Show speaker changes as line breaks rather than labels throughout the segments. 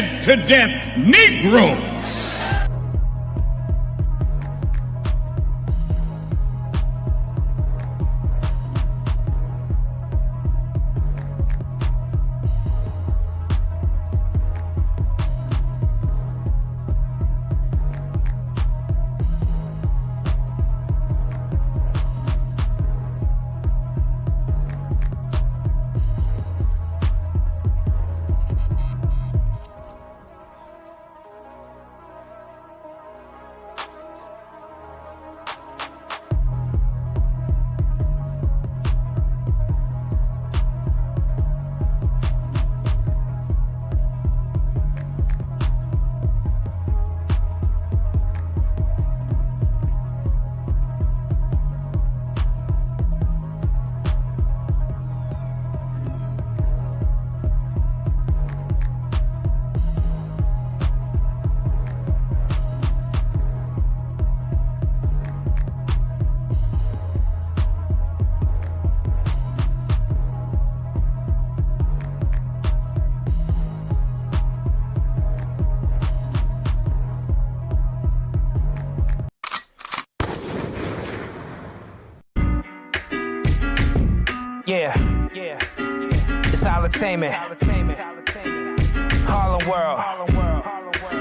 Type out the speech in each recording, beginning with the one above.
Scared to death Negroes.
Yeah. It's entertainment. Harlem World.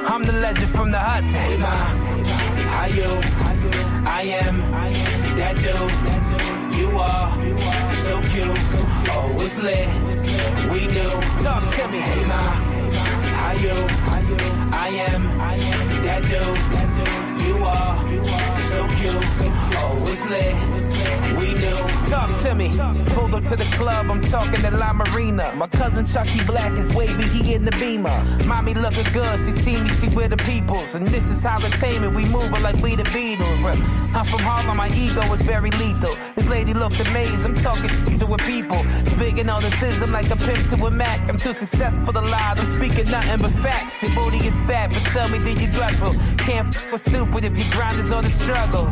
I'm the legend from the Hudson. Hey, ma, how you? I am that dude. You are so cute. Oh, it's lit. We knew. Talk to me. Hey, ma, how you? I am that dude. You are so cute. Oh, it's lit. We knew. Talk to me. Pulled up to the club, I'm talking to La Marina. My cousin Chucky Black is wavy, he in the Beamer. Mommy looking good, she see me, she with the peoples. And this is how entertainment, we moving like we the Beatles. I'm from Harlem, my ego is very lethal. This lady looked amazed, I'm talking to her people. Speaking all the schism like a pimp to a Mac. I'm too successful to lie, I'm speaking nothing but facts. Your booty is fat, but tell me, did you guzzle? Can't f with stupid if your grind is on the struggle.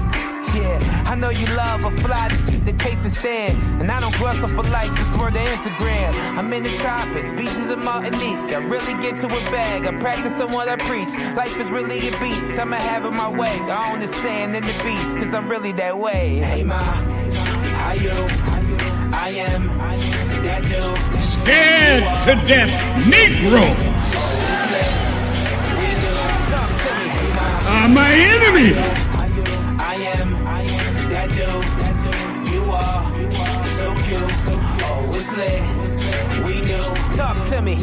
Yeah, I know you love a fly that takes a stand. And I don't hustle for likes, it's word to Instagram. I'm in the tropics, beaches of Martinique. I really get to a bag, I practice on what I preach. Life is really a beach, I'ma have it my way. I own the sand and the beach, cause I'm really that way. Hey ma, how you? I am that dude.
Scared to death Negroes are my enemy.
I am that dude. You are so cute. Oh, it's lit. We knew. Talk to me.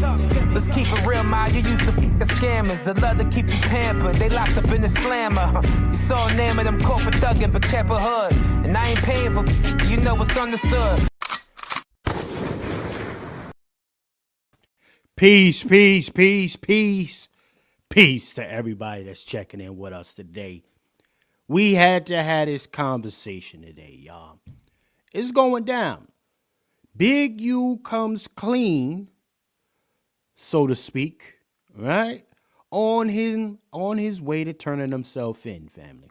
Let's keep it real, ma. You used to f***ing scammers that love to keep you pampered. They locked up in the slammer. You saw a name of them corporate thuggin', but kept a hood. And I ain't paying for you know what's understood.
Peace, peace, peace, peace. Peace to everybody that's checking in with us today. We had to have this conversation today, y'all. It's going down. Big U comes clean, so to speak, right? On his way to turning himself in, family.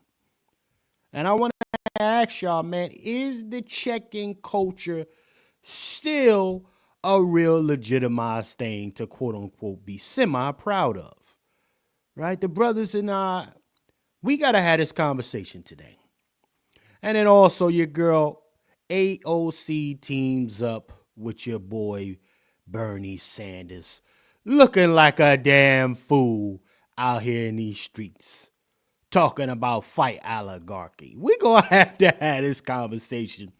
And I want to ask y'all, man, is the check-in culture still a real legitimized thing to quote-unquote be semi-proud of? Right? The brothers and I, we got to have this conversation today. And then also your girl AOC teams up with your boy Bernie Sanders, looking like a damn fool out here in these streets, talking about fight oligarchy. We're going to have this conversation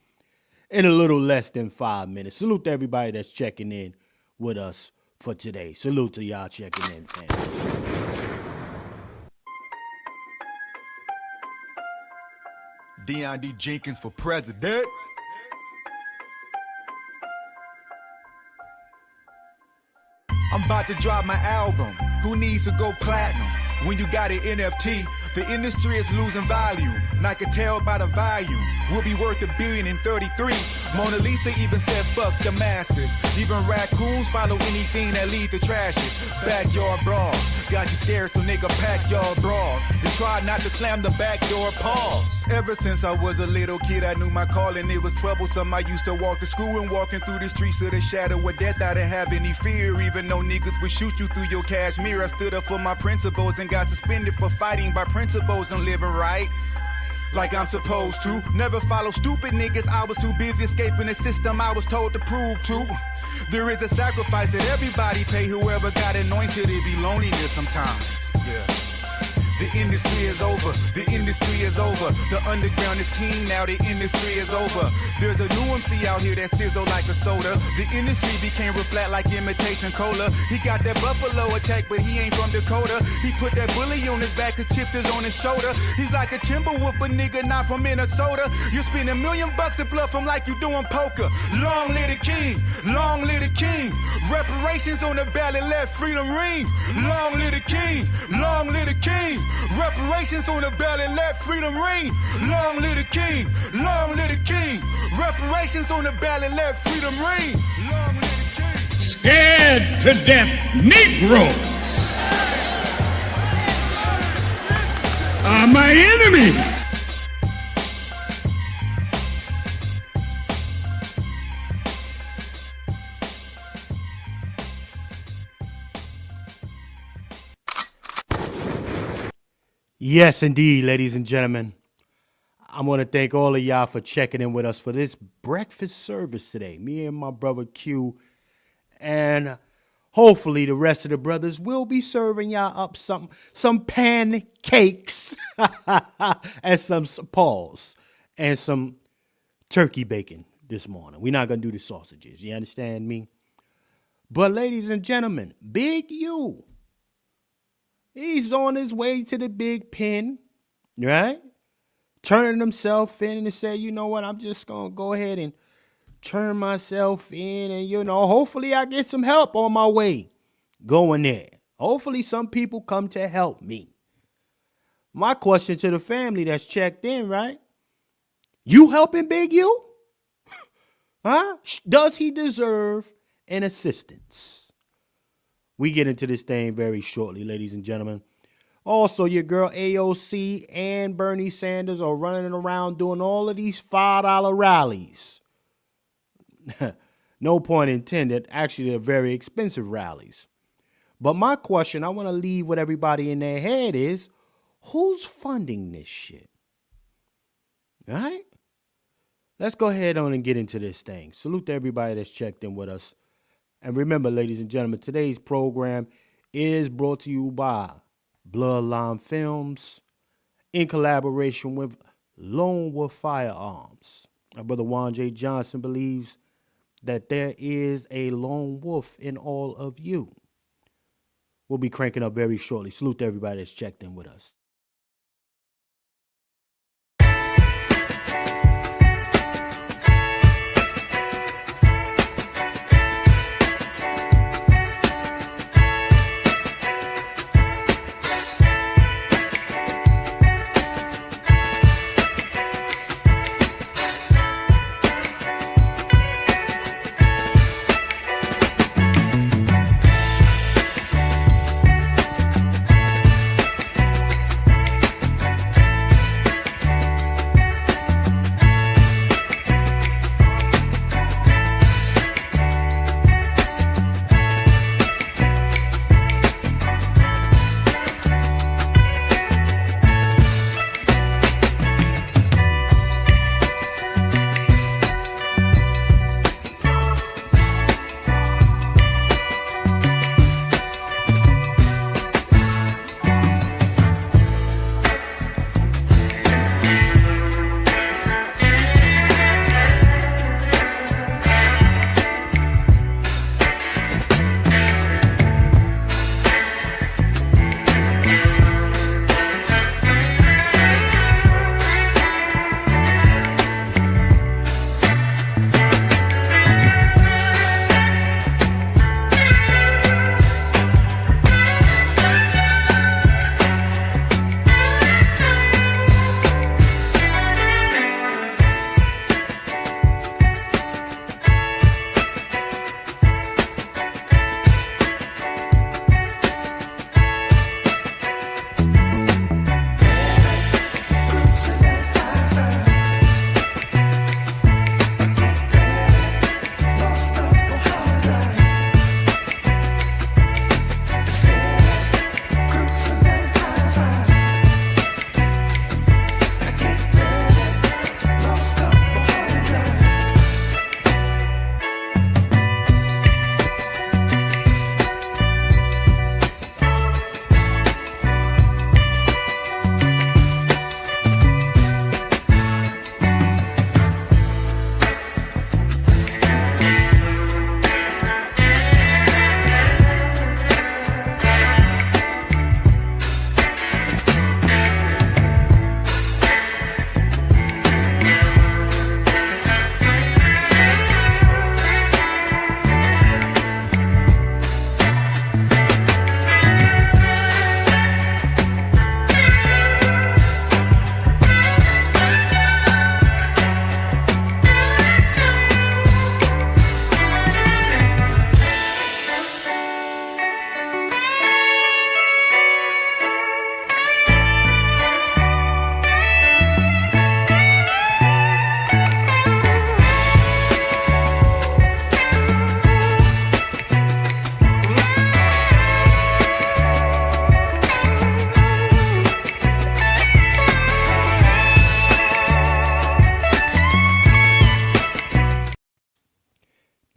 in a little less than 5 minutes. Salute to everybody that's checking in with us for today. Salute to y'all checking in, fam.
Deion D. Jenkins for president. I'm about to drop my album. Who needs to go platinum? When you got an NFT, The industry is losing value, and I can tell by the value. We'll be worth $1 billion in 33. Mona Lisa even said fuck the masses. Even raccoons follow anything that lead to trashes. Backyard brawls, got you scared, so nigga pack your bras. And try not to slam the back door pause. Ever since I was a little kid, I knew my calling, it was troublesome. I used to walk to school and walking through the streets of the shadow of death. I didn't have any fear, even though niggas would shoot you through your cashmere. I stood up for my principles and got suspended for fighting by principles and living right like I'm supposed to. Never follow stupid niggas, I was too busy escaping the system I was told to prove to. There is a sacrifice that everybody pay. Whoever got anointed, it be loneliness sometimes. Yeah. The industry is over, the industry is over. The underground is king now, the industry is over. There's a new MC out here that sizzle like a soda. The industry became real flat like imitation cola. He got that buffalo attack, but he ain't from Dakota. He put that bully on his back, cause chips is on his shoulder. He's like a Timberwolf, but nigga not from Minnesota. You spend $1 million to bluff him like you doing poker. Long live the king, long live the king. Reparations on the ballot, let freedom ring. Long live the king, long live the king. Reparations on the ballot, let freedom ring. Long live the king, long live the king. Reparations on the ballot, let freedom ring. Long live the king.
Scared to death Negroes are my enemy.
Yes, indeed, ladies and gentlemen. I want to thank all of y'all for checking in with us for this breakfast service today. Me and my brother Q, and hopefully the rest of the brothers will be serving y'all up some pancakes and some paws and some turkey bacon this morning. We're not going to do the sausages. You understand me? But ladies and gentlemen, Big U, he's on his way to the big pen, right? Turning himself in and say, you know what, I'm just going to go ahead and turn myself in and, hopefully I get some help on my way going there. Hopefully some people come to help me. My question to the family that's checked in, right? You helping Big U? Huh? Does he deserve an assistance? We get into this thing very shortly, ladies and gentlemen. Also, your girl AOC and Bernie Sanders are running around doing all of these $5 rallies. No point intended. Actually, they're very expensive rallies. But my question I want to leave with everybody in their head is, who's funding this shit? All right? Let's go ahead on and get into this thing. Salute to everybody that's checked in with us. And remember, ladies and gentlemen, today's program is brought to you by Bloodline Films in collaboration with Lone Wolf Firearms. My brother Juan J. Johnson believes that there is a lone wolf in all of you. We'll be cranking up very shortly. Salute to everybody that's checked in with us.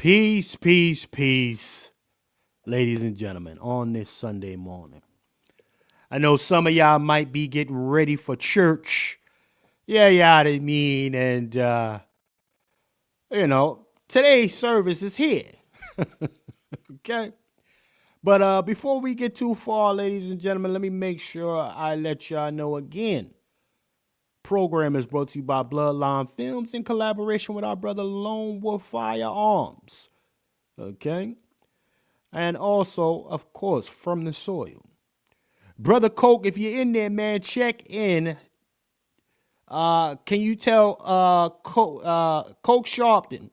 Peace, peace, peace, ladies and gentlemen, on this Sunday morning. I know some of y'all might be getting ready for church. Yeah, I mean, and, today's service is here. Okay? But before we get too far, ladies and gentlemen, let me make sure I let y'all know again. Program is brought to you by Bloodline Films in collaboration with our brother Lone Wolf Firearms. Okay? And also, of course, From the Soil. Brother Coke, if you're in there, man, check in. Can you tell Coke Sharpton?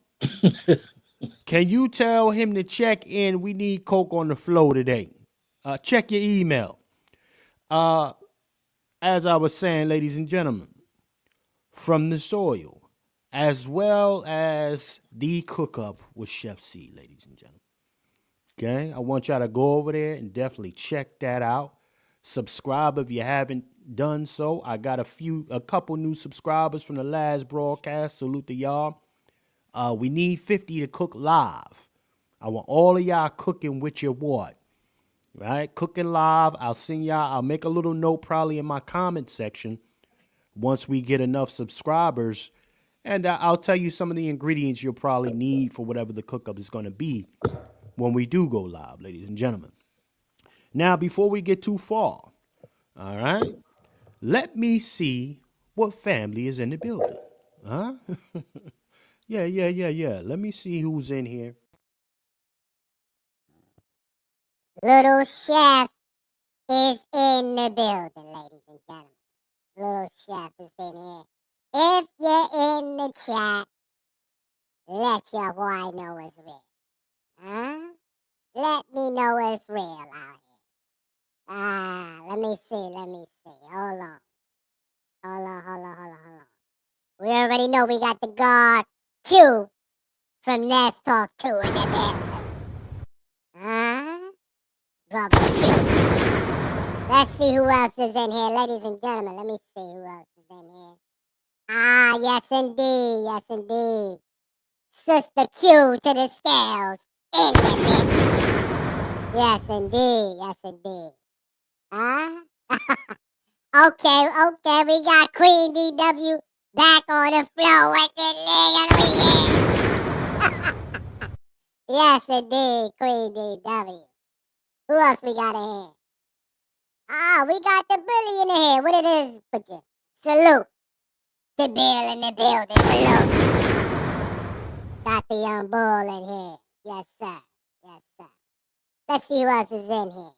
Can you tell him to check in? We need Coke on the flow today. Check your email. As I was saying, ladies and gentlemen, From the Soil, as well as the Cook Up with Chef C, ladies and gentlemen. Okay, I want y'all to go over there and definitely check that out. Subscribe if you haven't done so. I got a couple new subscribers from the last broadcast. Salute to y'all. We need 50 to cook live. I want all of y'all cooking with your what? Right? Cooking live. I'll make a little note probably in my comment section once we get enough subscribers. And I'll tell you some of the ingredients you'll probably need for whatever the cook-up is going to be when we do go live, ladies and gentlemen. Now, before we get too far, all right, let me see what family is in the building. Huh? Yeah. Let me see who's in here.
Little Chef is in the building, ladies and gentlemen. Little Chef is in here. If you're in the chat, let your boy know it's real. Huh? Let me know it's real out here. Let me see. Hold on. We already know we got the guard Q from Nest Talk 2 in the building. Huh? Brother Q. Let's see who else is in here, ladies and gentlemen. Let me see who else is in here. Yes indeed. Sister Q to the scales in the building. Yes indeed. Huh? Okay, we got Queen DW back on the floor with the nigga. Yes indeed, Queen DW. Who else we got in here? We got the Billy in here. What it is, put you? Salute. The Bill in the building. Salute. Got the young bull in here. Yes, sir. Let's see who else is in here.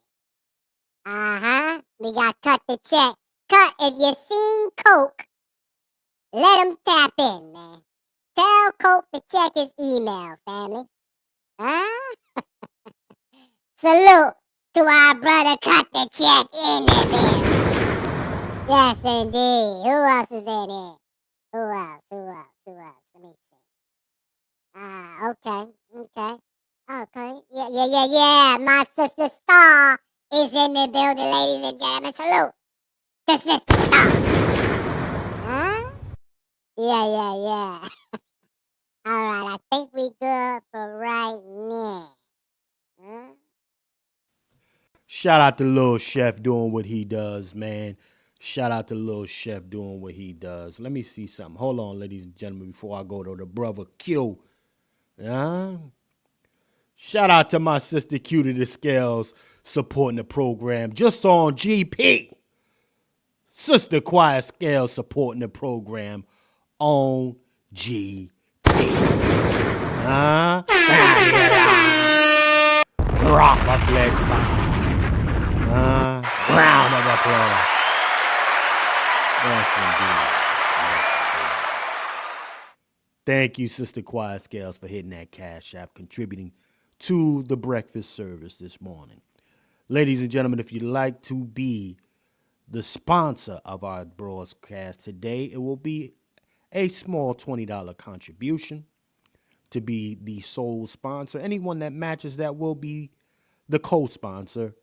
We got Cut the Check. Cut, if you seen Coke, let him tap in, man. Tell Coke to check his email, family. Huh? Salute to our brother Cut the Check in the building. Yes, indeed. Who else is in here? Who else? Let me see. Okay. Yeah. My sister Star is in the building, ladies and gentlemen. Salute to Sister Star. Huh? Yeah. All right, I think we good for right now. Huh?
Shout out to Lil Chef doing what he does, man. Let me see something. Hold on, ladies and gentlemen, before I go to the brother Q. Shout out to my sister Q to the scales supporting the program. Just on GP. Sister Quiet Scales supporting the program on GP. Rock my flex behind. Round of applause. Yes, indeed. Thank you, Sister Quiet Scales, for hitting that Cash App, contributing to the breakfast service this morning. Ladies and gentlemen, if you'd like to be the sponsor of our broadcast today, it will be a small $20 contribution to be the sole sponsor. Anyone that matches that will be the co-sponsor,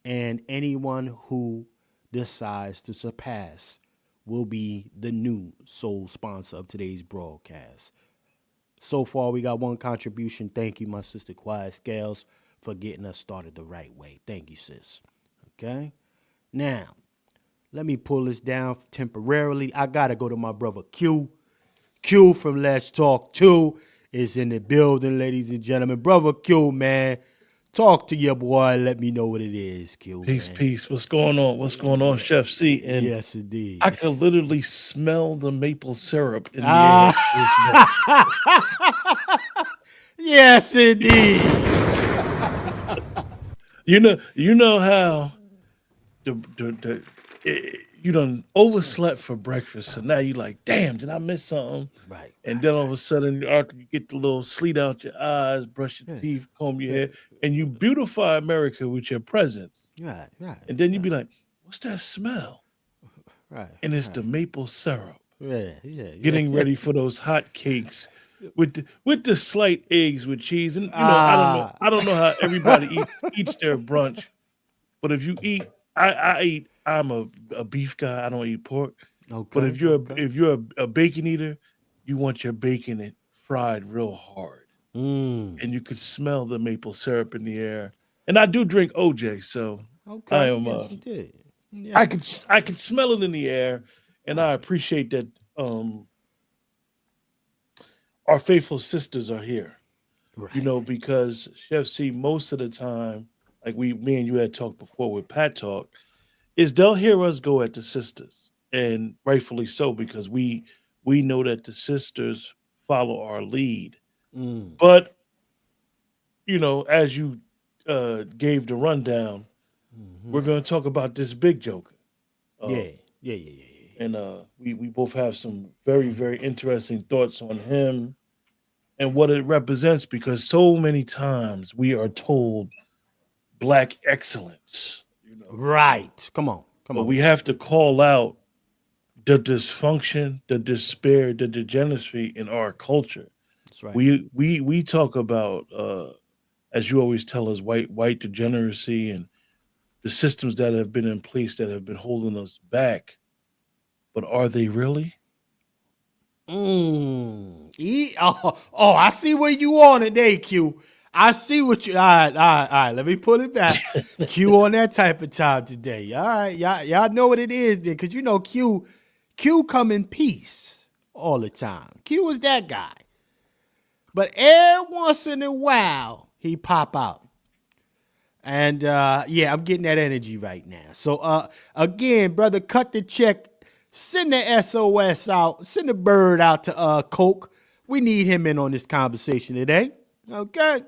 and anyone who decides to surpass will be the new sole sponsor of today's broadcast. So far, we got one contribution. Thank you, my sister Quiet Scales, for getting us started the right way. Thank you, sis. Okay. Now, let me pull this down temporarily. I gotta go to my brother Q. Q from Let's Talk 2 is in the building, ladies and gentlemen. Brother Q, man. Talk to your boy. Let me know what it is, Q,
Peace,
man.
peace. What's going on? What's going on, Chef C? And
Yes,
I
indeed.
could literally smell the maple syrup in the air
Ah,
this moment.
yes, indeed.
You know how you done overslept for breakfast, and now you like, damn, did I miss something?
Right,
And then all of a sudden, after you get the little sleet out your eyes, brush your
right,
teeth, comb your
yeah,
hair, and you beautify America with your presence,
right, right,
and then you
right,
be like, what's that smell?
right,
And it's
right.
the maple syrup.
Yeah, yeah,
Getting
yeah.
ready for those hot cakes with the slight eggs with cheese. And I don't know,
Ah.
I don't know how everybody eats their brunch, but if you eat, I eat. I'm a beef guy. I don't eat pork. But
Okay,
if you're
okay.
a bacon eater, you want your bacon fried real hard,
Mm.
and you could smell the maple syrup in the air. And I do drink OJ, so I
Okay,
am.
yes, you did. Yeah.
I could smell it in the air, and I
Right,
appreciate that. Our faithful sisters are here,
right.
because Chef C, most of the time, like me and you had talked before with Pat Talk, is they'll hear us go at the sisters, and rightfully so, because we know that the sisters follow our lead.
Mm.
But as you gave the rundown,
Hmm.
we're going to talk about this big joker,
Yeah,
um,
yeah, yeah, yeah, yeah, yeah.
and we both have some very very interesting thoughts on him and what it represents, because so many times we are told black excellence,
Right. Come on, come
but
on.
we have to call out the dysfunction, the despair, the degeneracy in our culture.
That's right.
We talk about, as you always tell us, white degeneracy and the systems that have been in place that have been holding us back. But are they really?
Mm. Oh, I see where you on today, Q. I see what you. All right, all right, all right. Let me pull it back. Q on that type of time today. All right, y'all know what it is then, cause Q come in peace all the time. Q is that guy. But every once in a while, he pop out. And yeah, I'm getting that energy right now. So again, brother, cut the check. Send the SOS out. Send the bird out to Coke. We need him in on this conversation today. Okay.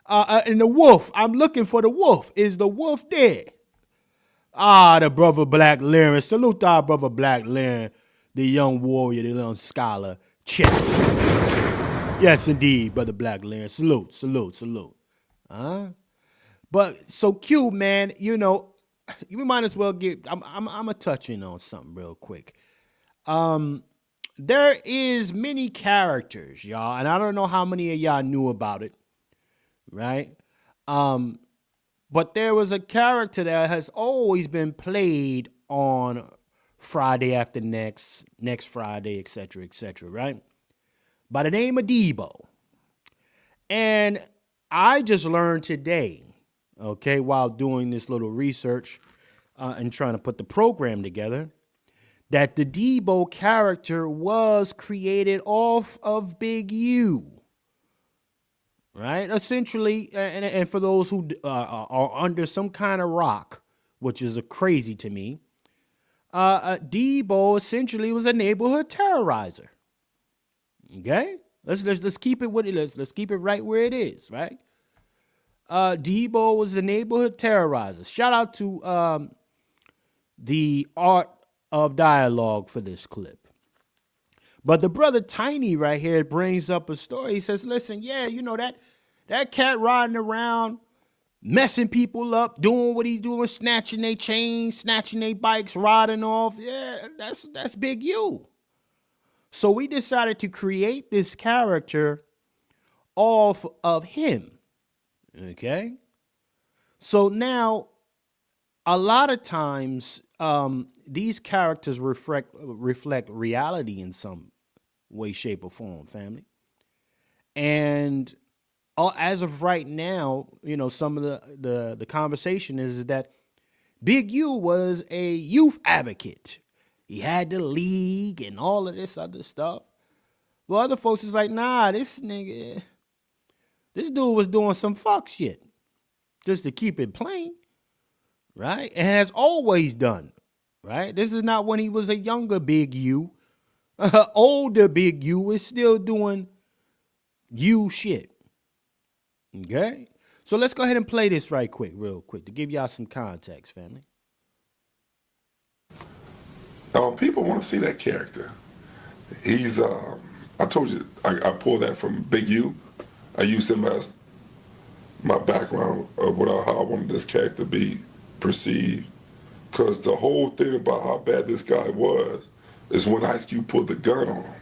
And the wolf. I'm looking for the wolf. Is the wolf dead? Ah, the brother Black Lyrin. Salute our brother Black Lyrin, the young warrior, the young scholar. Check. Yes, indeed, brother Black Lyrin. Salute, salute, salute. Huh? But so Q, man, you might as well get. I'm a touching on something real quick. Um, there is many characters, y'all, and I don't know how many of y'all knew about it, right? Um, but there was a character that has always been played on Friday after next Friday, etc., right? By the name of Debo. And I just learned today, okay, while doing this little research and trying to put the program together, that the Debo character was created off of Big U, right? Essentially, and for those who are under some kind of rock, which is a crazy to me, Debo essentially was a neighborhood terrorizer. Okay, let's keep it with it. Let's keep it right where it is, right? Debo was a neighborhood terrorizer. Shout out to the art of dialogue for this clip. But the brother Tiny right here brings up a story. He says, listen, yeah, that cat riding around, messing people up, doing what he's doing, snatching their chains, snatching their bikes, riding off. Yeah, that's Big U. So we decided to create this character off of him. Okay. So now a lot of times these characters reflect reality in some way, shape, or form, family. And as of right now, some of the conversation is that Big U was a youth advocate. He had the league and all of this other stuff. Well, other folks is like, nah, this dude was doing some fuck shit. Just to keep it plain, right? And has always done, right? This is not when he was a younger Big U. Older Big U is still doing you shit. Okay? So let's go ahead and play this right quick, real quick, to give y'all some context, family.
People want to see that character. He's, I told you, I pulled that from Big U. I used him as my background of how I wanted this character to be perceived. Because the whole thing about how bad this guy was is when Ice Cube pulled the gun on him.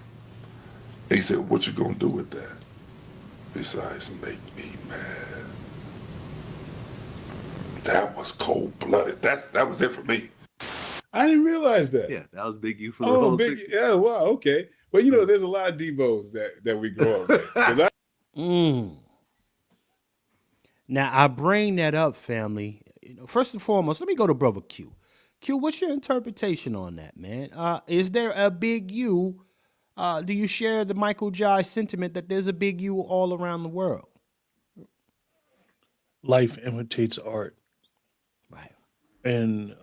He said, "What you gonna do with that? Besides make me mad." That was cold-blooded. That was it for me.
I didn't realize that.
Yeah, that was Big U for the
Oh,
whole
big,
60s.
yeah, wow, okay. Well, there's a lot of Devos that we grow up with. 'Cause
Now, I bring that up, family. First and foremost, let me go to Brother Q. Q, what's your interpretation on that, man? Is there a Big U? Do you share the Michael Jai sentiment that there's a Big U all around the world?
Life imitates art.
Right.
And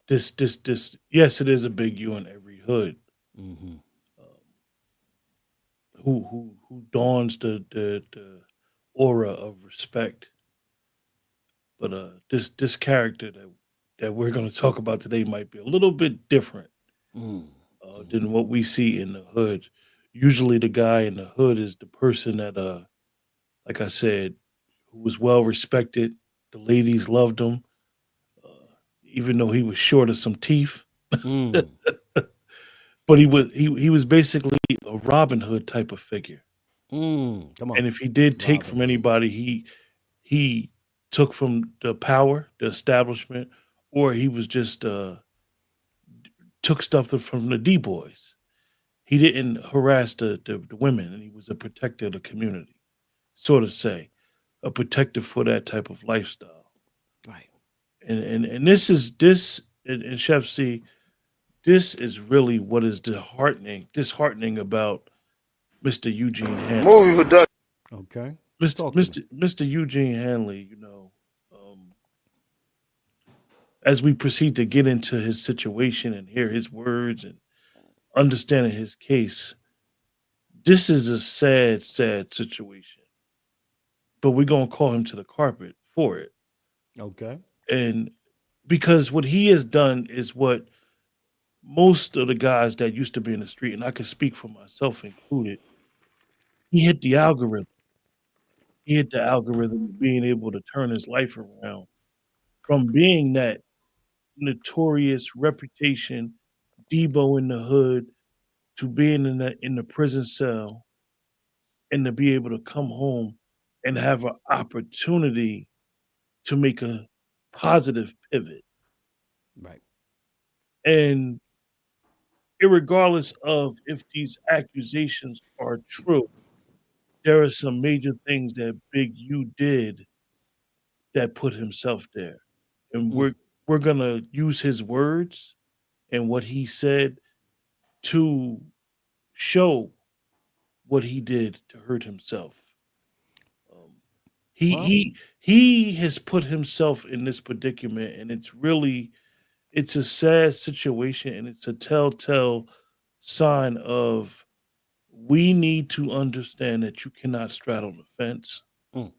this, yes, it is a Big U in every hood.
Mm-hmm.
Who dawns the aura of respect. But this character that we're going to talk about today might be a little bit different than what we see in the hood. Usually, the guy in the hood is the person that, like I said, who was well respected. The ladies loved him, even though he was short of some teeth.
Mm.
But he was basically a Robin Hood type of figure.
Come on.
And if he did take
Robin
from
Hood.
anybody, he took from the power, the establishment, or he was just took stuff from the D boys. He didn't harass the women, and he was a protector of the community, sort of say, a protector for that type of lifestyle.
Right.
And and Chef C, this is really what is disheartening about Mr. Eugene Hanley.
Okay.
Mr. Eugene Hanley, as we proceed to get into his situation and hear his words and understanding his case, this is a sad, sad situation. But we're going to call him to the carpet for it.
Okay.
And because what he has done is what most of the guys that used to be in the street, and I can speak for myself included, he hit the algorithm. He hit the algorithm of being able to turn his life around from being that notorious reputation, Debo in the hood, to being in the prison cell and to be able to come home and have an opportunity to make a positive pivot.
Right.
And irregardless of if these accusations are true, there are some major things that Big U did that put himself there. And we're gonna use his words and what he said to show what he did to hurt himself. He has put himself in this predicament, and it's a sad situation, and it's a telltale sign of we need to understand that you cannot straddle the fence.
Mm.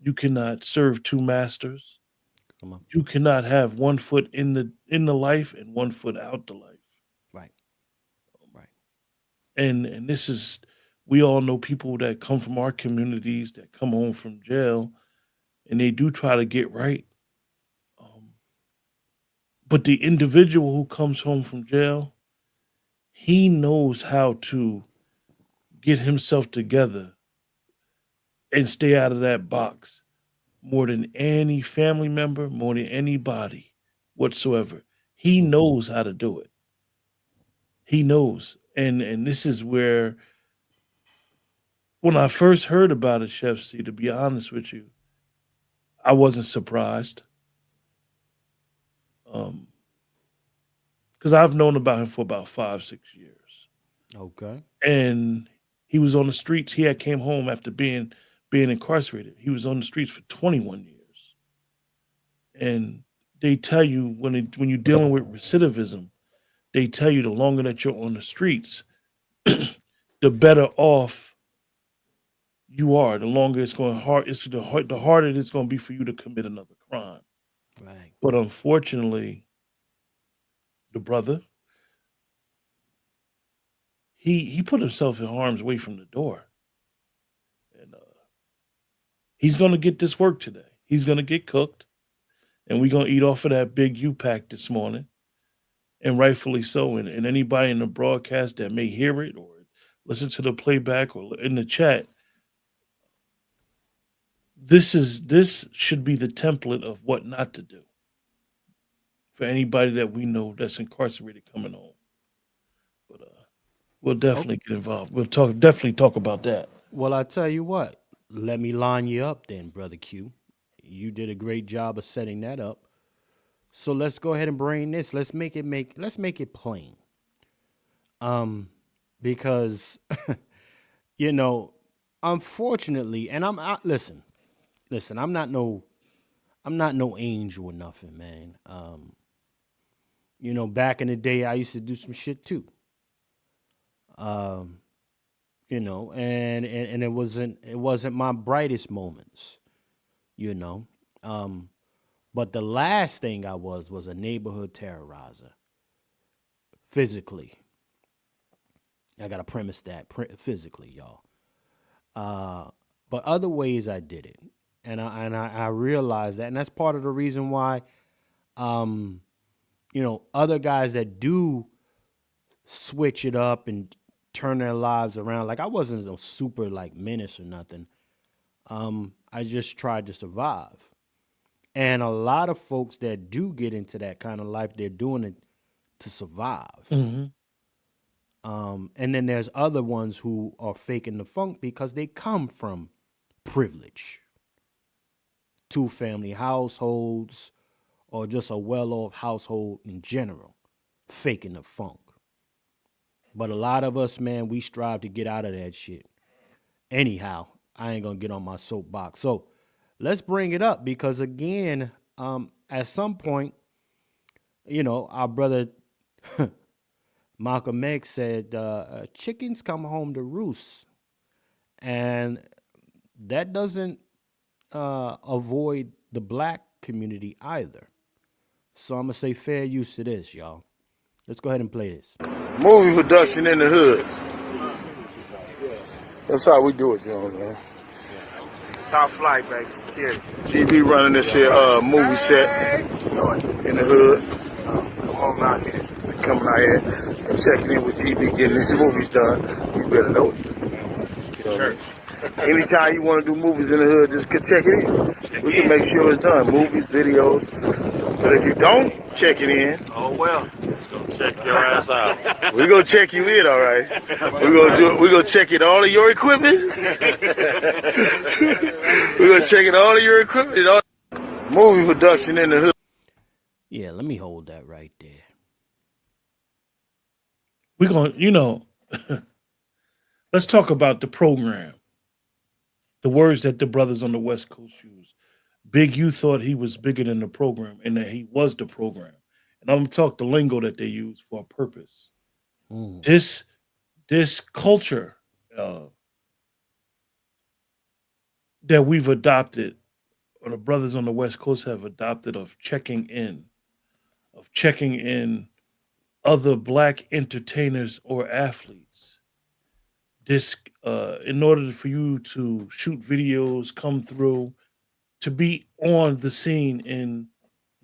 You cannot serve two masters.
Come on.
You cannot have one foot in the life and one foot out the life.
Right. Right.
And this is, we all know people that come from our communities that come home from jail, and they do try to get right. But the individual who comes home from jail, he knows how to get himself together and stay out of that box more than any family member, more than anybody whatsoever. He knows how to do it. He knows. And this is where when I first heard about it, Chef C, to be honest with you, I wasn't surprised. Um, because I've known about him for about 5, 6 years.
Okay.
And he was on the streets. He had came home after being incarcerated. He was on the streets for 21 years. And they tell you when you're dealing with recidivism, they tell you the longer that you're on the streets, the better off you are. The longer it's going hard, the harder it's going to be for you to commit another crime.
Right.
But unfortunately, the brother he put himself in harm's way from the door, and he's going to get this work today. He's going to get cooked, and we're going to eat off of that big U pack this morning, and rightfully so. And anybody in the broadcast that may hear it or listen to the playback or in the chat, this should be the template of what not to do for anybody that we know that's incarcerated coming home. But we'll
Okay.
definitely get involved. We'll definitely talk about that.
Well, I tell you what. Let me line you up then, brother Q. You did a great job of setting that up. So let's go ahead and bring this. Let's make it plain. Um, because you know, unfortunately, and listen, listen. I'm not no angel or nothing, man. Back in the day, I used to do some shit too. Um, and it wasn't my brightest moments, you know. Um, but the last thing I was a neighborhood terrorizer physically. I gotta premise that physically, y'all. Uh, but other ways I did it, and I realized that, and that's part of the reason why, um, other guys that do switch it up and turn their lives around. Like I wasn't a super like menace or nothing. I just tried to survive. And a lot of folks that do get into that kind of life, they're doing it to survive.
Hmm.
And then there's other ones who are faking the funk because they come from privilege, two family households, or just a well off household in general, faking the funk. But a lot of us, man, we strive to get out of that shit. Anyhow, I ain't gonna get on my soapbox. So let's bring it up because again, at some point, our brother Malcolm X said, chickens come home to roost. And that doesn't avoid the black community either. So I'm going to say fair use to this, y'all. Let's go ahead and play this.
Movie production in the hood. That's how we do it, you know, man.
Top flight, baby. Security.
GB running this here movie set in the hood.
Come on out here.
Coming out here and checking in with GB, getting these movies done. You better know it. You know what I mean? Anytime you want to do movies in the hood, just check it in. We can make sure it's done. Movies, videos. But if you don't check it in,
Oh, well. Let's go check your ass out.
we're gonna check you in, all right. We're gonna check in all of your equipment. We're gonna check in all of your equipment. Movie production in the hood.
Yeah, let me hold that right there.
We're going, let's talk about the program. The words that the brothers on the West Coast use. Big U thought he was bigger than the program and that he was the program. And I'm going to talk the lingo that they use for a purpose.
Mm.
This culture that we've adopted, or the brothers on the West Coast have adopted, of checking in other black entertainers or athletes. This, in order for you to shoot videos, come through, to be on the scene in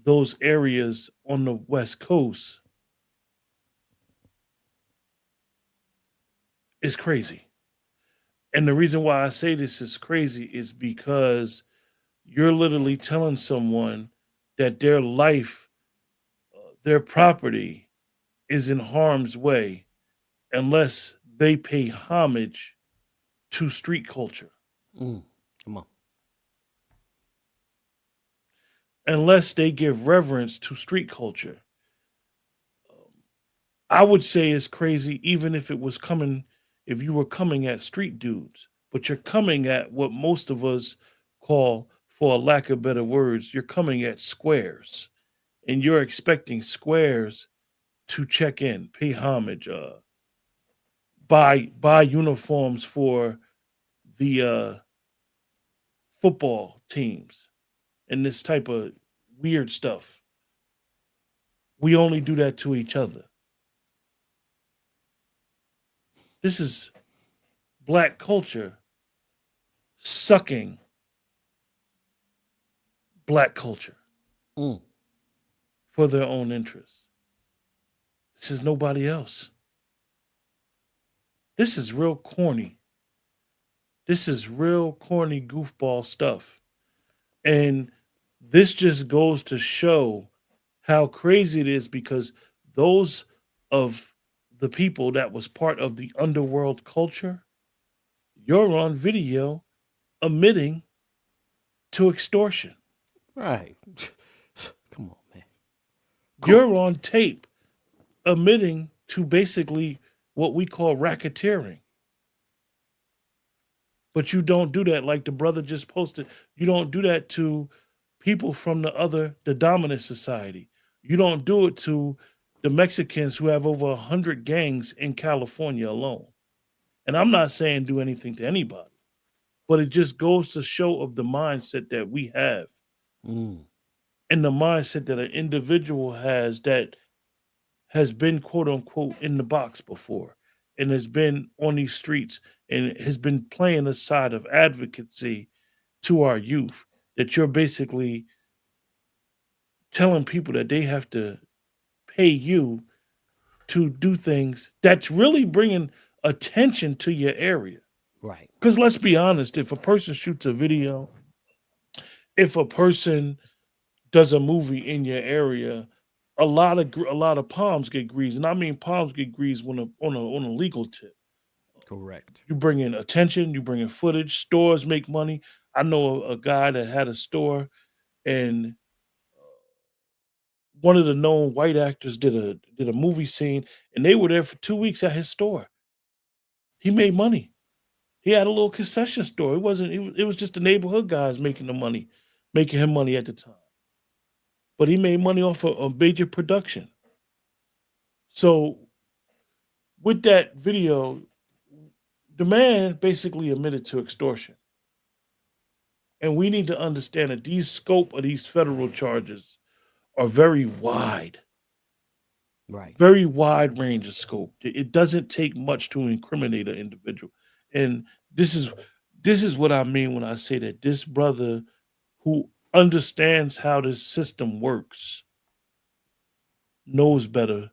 those areas on the West Coast is crazy. And the reason why I say this is crazy is because you're literally telling someone that their life, their property is in harm's way unless they pay homage to street culture,
Mm. Come on.
unless they give reverence to street culture. I would say it's crazy, even if it was coming, if you were coming at street dudes, but you're coming at what most of us call, for a lack of better words, you're coming at squares, and you're expecting squares to check in, pay homage, buy uniforms for the football teams, and this type of weird stuff. We only do that to each other. This is black culture sucking black culture
Mm.
for their own interests. This is nobody else. This is real corny. This is real corny goofball stuff. And this just goes to show how crazy it is, because those of the people that was part of the underworld culture, you're on video admitting to extortion.
Right. Come on, man.
You're on tape admitting to basically what we call racketeering. But you don't do that, like the brother just posted. You don't do that to people from the dominant society. You don't do it to the Mexicans who have over 100 gangs in California alone. And I'm not saying do anything to anybody, but it just goes to show of the mindset that we have,
Mm.
and the mindset that an individual has that has been quote unquote in the box before, and has been on these streets, and has been playing the side of advocacy to our youth, that you're basically telling people that they have to pay you to do things that's really bringing attention to your area.
Right.
Because let's be honest, if a person shoots a video, if a person does a movie in your area, a lot of palms get greased, and I mean palms get greased when on a legal tip.
Correct.
You bring in attention, you bring in footage. Stores make money. I know a guy that had a store, and one of the known white actors did a movie scene, and they were there for 2 weeks at his store. He made money. He had a little concession store. It wasn't. It was just the neighborhood guys making the money, making him money at the time. But he made money off of a major production. So with that video, the man basically admitted to extortion. And we need to understand that these scope of these federal charges are
Right.
very wide range of scope. It doesn't take much to incriminate an individual. And this is this is what I mean when I say that this brother who understands how this system works knows better,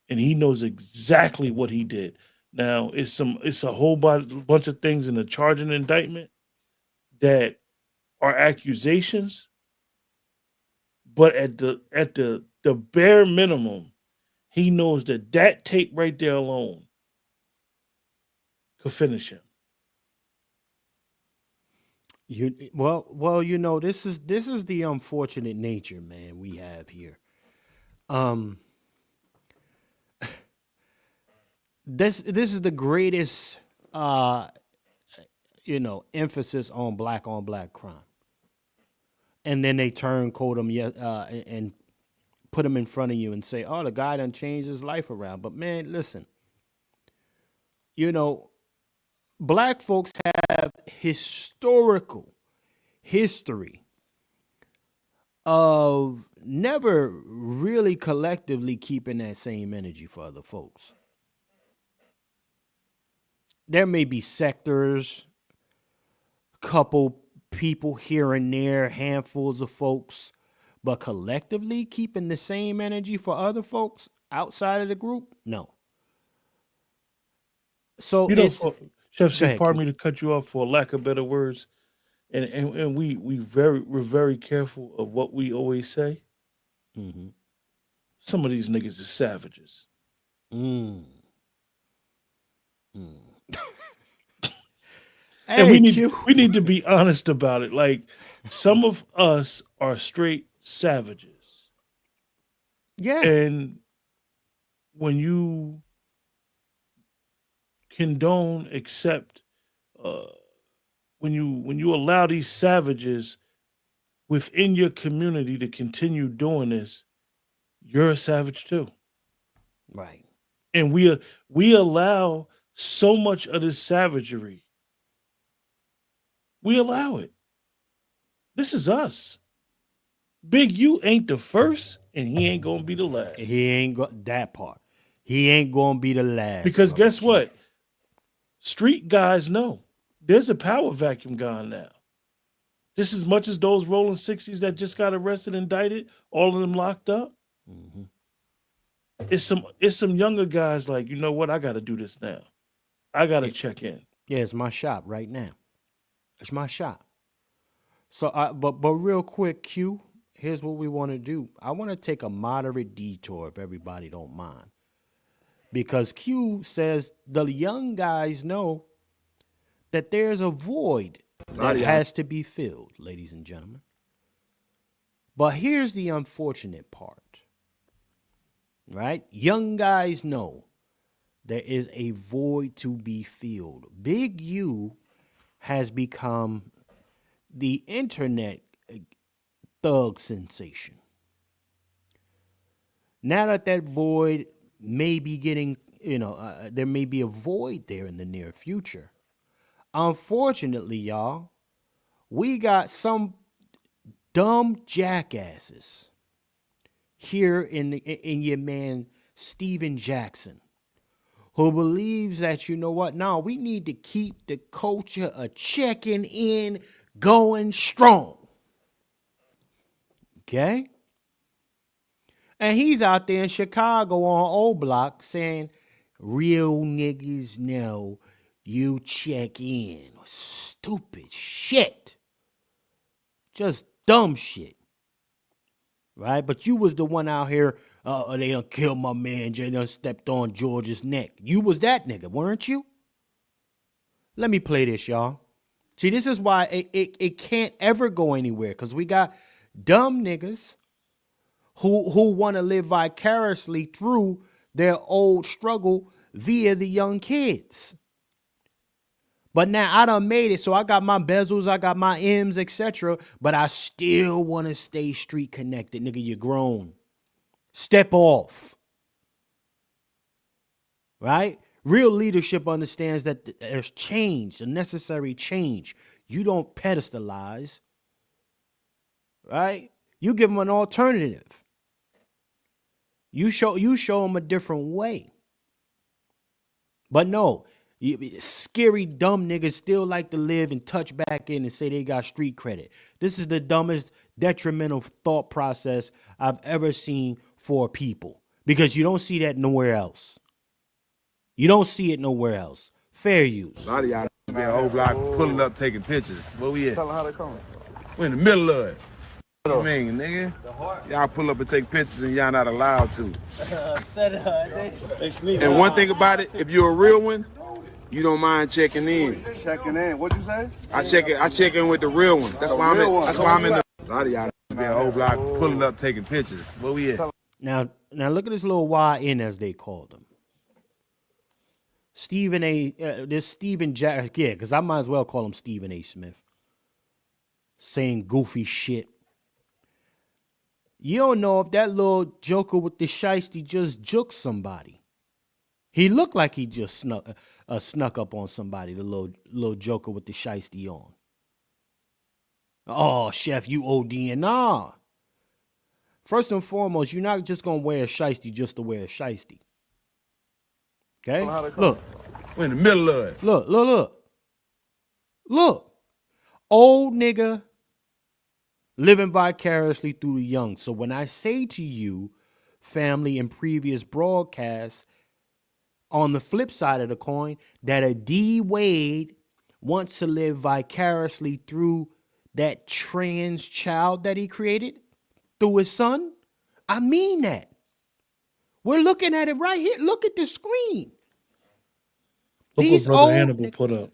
and he knows exactly what he did. Now, it's a whole bunch of things in the charging indictment that are accusations, but at the bare minimum, he knows that that tape right there alone could finish him.
This is the unfortunate nature, man, we have here. Um, this is the greatest, emphasis on black crime, and then they turn code them, and put them in front of you and say, "Oh, the guy done changed his life around." But man, listen, you know, black folks have historical history of never really collectively keeping that same energy for other folks. There may be sectors, couple people here and there, handfuls of folks, but collectively keeping the same energy for other folks outside of the group, no. So
You know,
it's
Chef
go
C,
ahead,
pardon
Q.
me to cut you off for lack of better words, and we're very careful of what we always say.
Mm-hmm.
Some of these niggas are savages.
Mm.
And
Hey, Q.
we need to be honest about it. Like some of us are straight savages.
Yeah.
And when you condone, accept, uh, when you allow these savages within your community to continue doing this, you're a savage too.
Right.
And we allow so much of this savagery. We allow it. This is us. Big U ain't the first, and he ain't gonna be the last.
He ain't got that part. He ain't gonna be the last.
Because
brother
guess
Q.
what? Street guys know there's a power vacuum gone now. Just as much as those rolling 60s that just got arrested, indicted, all of them locked up.
Mhm.
It's some younger guys like, you know what? I got to do this now. I got to check in.
Yeah, it's my shop right now. It's my shop. So, but real quick, Q. Here's what we want to do. I want to take a moderate detour, if everybody don't mind, because Q says the young guys know that there's a void that has to be filled, ladies and gentlemen. But here's the unfortunate part, right? Young guys know there is a void to be filled. Big U has become the internet thug sensation. Now that that void may be getting, there may be a void there in the near future. Unfortunately, y'all, we got some dumb jackasses here in your man Steven Jackson, who believes that, you know what, now we need to keep the culture of checking in going strong. Okay? And he's out there in Chicago on O Block saying, real niggas know you check in. Stupid shit. Just dumb shit. Right? But you was the one out here, they done killed my man, Jay done stepped on George's neck. You was that nigga, weren't you? Let me play this, y'all. See, this is why it can't ever go anywhere, because we got dumb niggas who want to live vicariously through their old struggle via the young kids. But now I done made it, so I got my bezels, I got my M's, etc. But I still want to stay street connected, nigga. You grown. Step off. Right? Real leadership understands that there's change, a necessary change. You don't pedestalize. Right? You give them an alternative. You show them a different way. But no, scary dumb niggas still like to live and touch back in and say they got street credit. This is the dumbest detrimental thought process I've ever seen for people, because you don't see that nowhere else. You don't see it nowhere else. Fair use.
A lot of y'all be a whole block pulling up, taking pictures. Where we at?
Tell them how they coming.
We in the middle of it. What you mean, nigga? Y'all pull up and take pictures and y'all not allowed to.
They sneak.
And one thing about it, if you're a real one, you don't mind checking in.
Checking in. What'd you say?
I check in with the real one. That's why I'm in the. A lot of y'all be a whole block pulling up, taking pictures. Where we at?
Now look at this little YN, as they called him. Stephen A. This Stephen Jack, yeah, because I might as well call him Stephen A. Smith. Saying goofy shit. You don't know if that little joker with the shiesty just juked somebody. He looked like he just snuck up on somebody, the little joker with the shiesty on. Oh, chef, you ODing. Nah. First and foremost, you're not just going to wear a shiesty just to wear a shiesty. Okay? Look.
We're in the middle of it.
Look. Old nigga living vicariously through the young. So when I say to you, family, in previous broadcasts, on the flip side of the coin, that a D Wade wants to live vicariously through that trans child that he created through his son, I mean that. We're looking at it right here. Look at the screen.
Look what Brother Hannibal put up.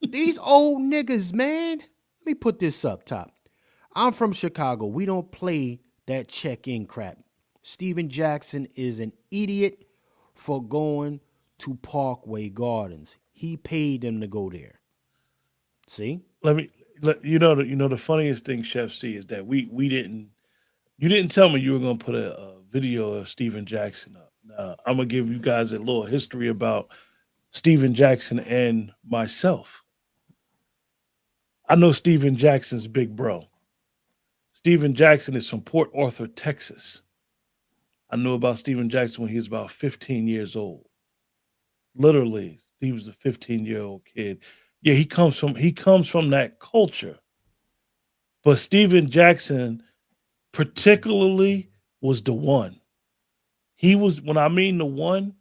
These old niggas, man. Let me put this up top. I'm from Chicago. We don't play that check-in crap. Steven Jackson is an idiot for going to Parkway Gardens. He paid them to go there. See?
The funniest thing, Chef C, is that we didn't you didn't tell me you were gonna put a video of Steven Jackson up. Now I'm gonna give you guys a little history about Steven Jackson and myself. I know Steven Jackson's big bro. Steven Jackson is from Port Arthur, Texas. I knew about Steven Jackson when he was about 15 years old. Literally, he was a 15-year-old kid. Yeah, he comes from that culture. But Steven Jackson particularly was the one. He was, when I mean the one,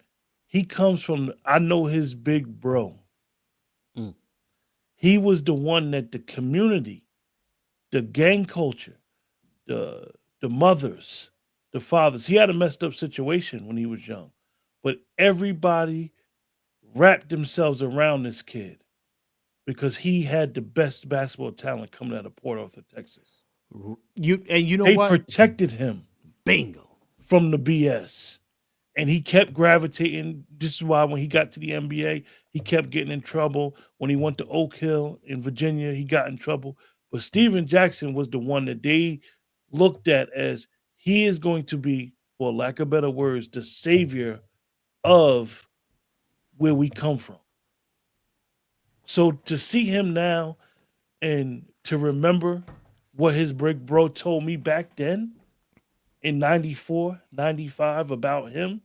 he comes from, I know his big bro.
Mm.
He was the one that the community, the gang culture, the mothers, the fathers, he had a messed up situation when he was young. But everybody wrapped themselves around this kid because he had the best basketball talent coming out of Port Arthur, Texas.
You know
They
what?
protected him
Bingo.
from the BS. And he kept gravitating. This is why when he got to the NBA, he kept getting in trouble. When he went to Oak Hill in Virginia, he got in trouble. But Steven Jackson was the one that they looked at as he is going to be, for lack of better words, the savior of where we come from. So to see him now and to remember what his big bro told me back then in 94, 95 about him,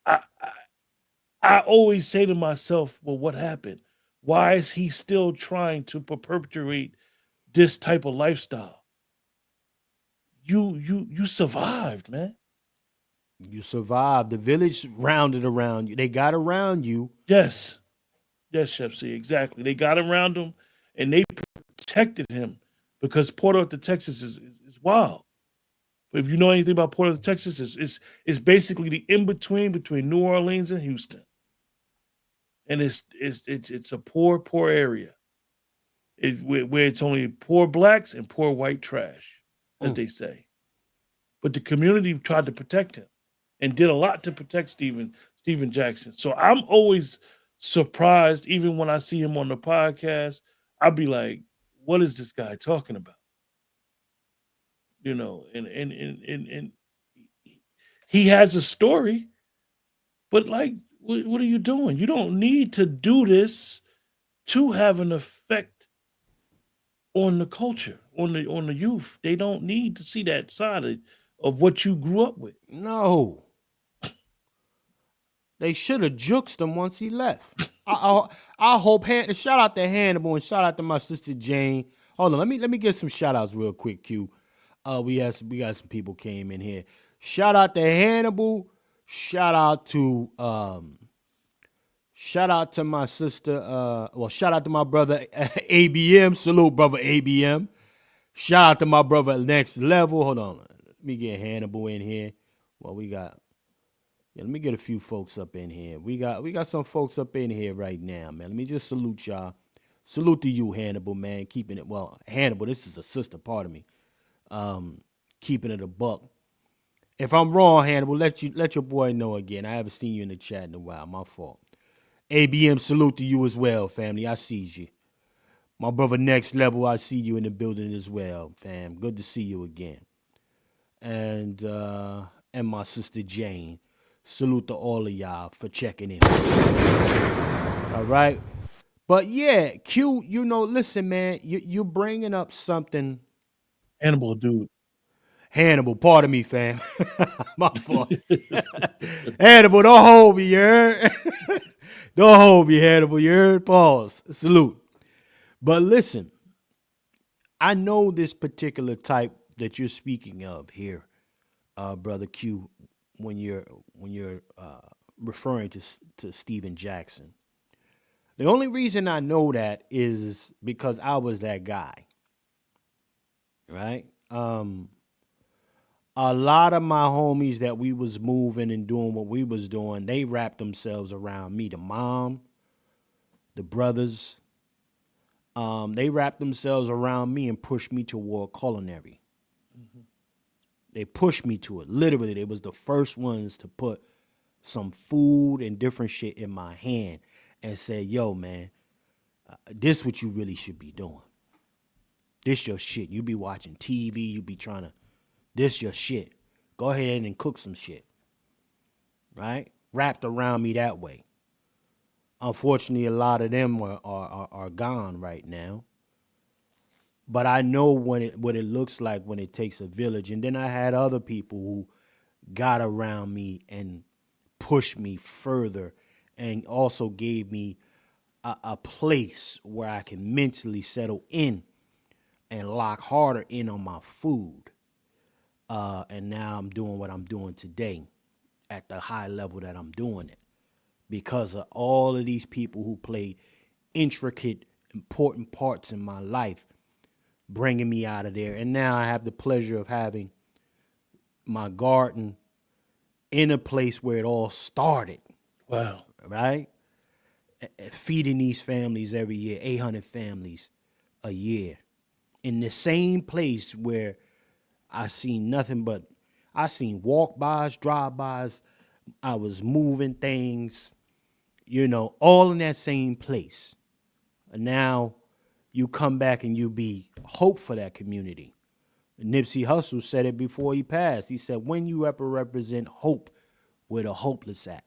I always say to myself, well, what happened? Why is he still trying to perpetuate this type of lifestyle? You survived, man.
You survived. The village rounded around you. They got around you.
Yes. Yes, Chef C, exactly. They got around him and they protected him because Port Arthur, Texas is wild. But if you know anything about Port Arthur, Texas, it's basically the in-between New Orleans and Houston. And it's a poor area. Where it's only poor blacks and poor white trash, as they say. But the community tried to protect him and did a lot to protect Steven Jackson. So I'm always surprised, even when I see him on the podcast, I'll be like, what is this guy talking about? You know, and he has a story, but like, what are you doing? You don't need to do this to have an effect on the culture, on the youth. They don't need to see that side of what you grew up with.
No. They should have juked him once he left. I hope shout out to Hannibal and shout out to my sister Jane. Hold on, let me get some shout outs real quick, Q. We got some people came in here. Shout out to Hannibal. Shout out to my sister. Shout out to my brother ABM. Salute, brother ABM. Shout out to my brother Next Level. Hold on, let me get Hannibal in here. Well, we got. Yeah, let me get a few folks up in here. We got some folks up in here right now, man. Let me just salute y'all. Salute to you, Hannibal, man. Keeping it Hannibal. This is a sister part of me. Keeping it a buck. If I'm wrong, Hannibal, let your boy know again. I haven't seen you in the chat in a while. My fault. ABM, salute to you as well, family. I see you. My brother Next Level, I see you in the building as well, fam. Good to see you again. And my sister Jane. Salute to all of y'all for checking in. All right. But yeah, Q, listen, man, you're bringing up something.
Hannibal, dude.
Hannibal, pardon me, fam. My fault. Hannibal, don't hold me, you heard? Don't hold me, Hannibal, you heard? Pause. Salute. But listen, I know this particular type that you're speaking of here, Brother Q, when you're referring to Steven Jackson. The only reason I know that is because I was that guy. Right? A lot of my homies that we was moving and doing what we was doing, they wrapped themselves around me. The mom, the brothers, they wrapped themselves around me and pushed me toward culinary. They pushed me to it. Literally, they was the first ones to put some food and different shit in my hand and say, yo, man, this what you really should be doing. This your shit. You be watching TV. You be trying to, this your shit. Go ahead and cook some shit. Right? Wrapped around me that way. Unfortunately, a lot of them are gone right now. But I know what it looks like when it takes a village. And then I had other people who got around me and pushed me further and also gave me a place where I can mentally settle in and lock harder in on my food. And now I'm doing what I'm doing today at the high level that I'm doing it because of all of these people who played intricate, important parts in my life, bringing me out of there. And now I have the pleasure of having my garden in a place where it all started.
Wow.
Right? Feeding these families every year, 800 families a year. In the same place where I seen nothing but, I seen walk-bys, drive-bys, I was moving things, all in that same place. And now you come back and you be hope for that community. Nipsey Hussle said it before he passed. He said, when you ever represent hope, where the hopeless at.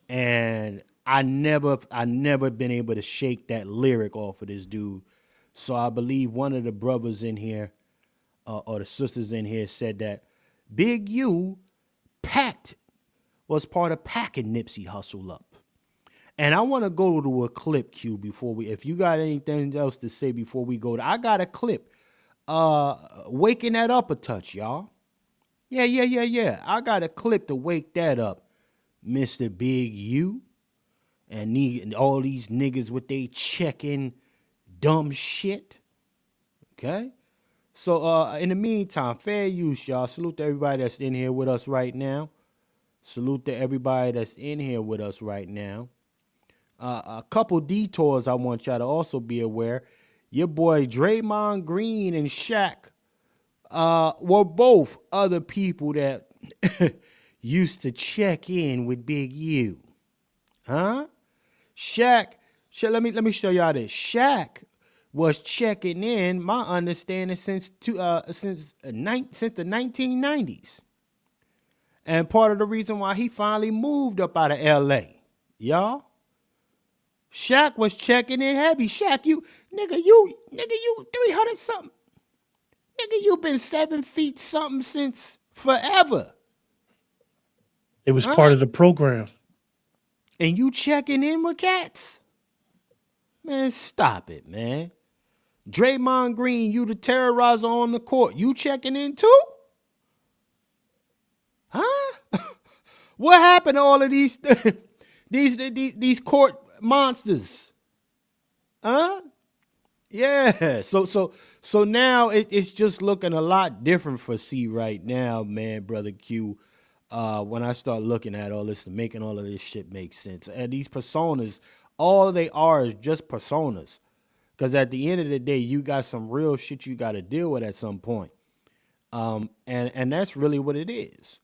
And I never been able to shake that lyric off of this dude. So I believe one of the brothers in here, or the sisters in here, said that Big U was part of packing Nipsey Hussle up. And I want to go to a clip, Q, before if you got anything else to say before we go, I got a clip. Waking that up a touch, y'all. Yeah. I got a clip to wake that up, Mr. Big U. And all these niggas with they checking dumb shit. Okay? So in the meantime, fair use, y'all. Salute to everybody that's in here with us right now. A couple detours I want y'all to also be aware. Your boy Draymond Green and Shaq were both other people that used to check in with Big U. Huh? Shaq, let me show y'all this. Shaq was checking in, my understanding, since the 1990s. And part of the reason why he finally moved up out of LA. Y'all. Shaq was checking in heavy. Shaq, you 300 something. Nigga, you been 7 feet something since forever.
It was part of the program.
And you checking in with cats? Man, stop it, man. Draymond Green, you the terrorizer on the court. You checking in too? Huh? What happened to all of these these court monsters? Huh? Yeah. So now it's just looking a lot different for C right now, man, brother Q. When I start looking at all this and making all of this shit make sense. And these personas, all they are is just personas. Because at the end of the day, you got some real shit you got to deal with at some point. And that's really what it is.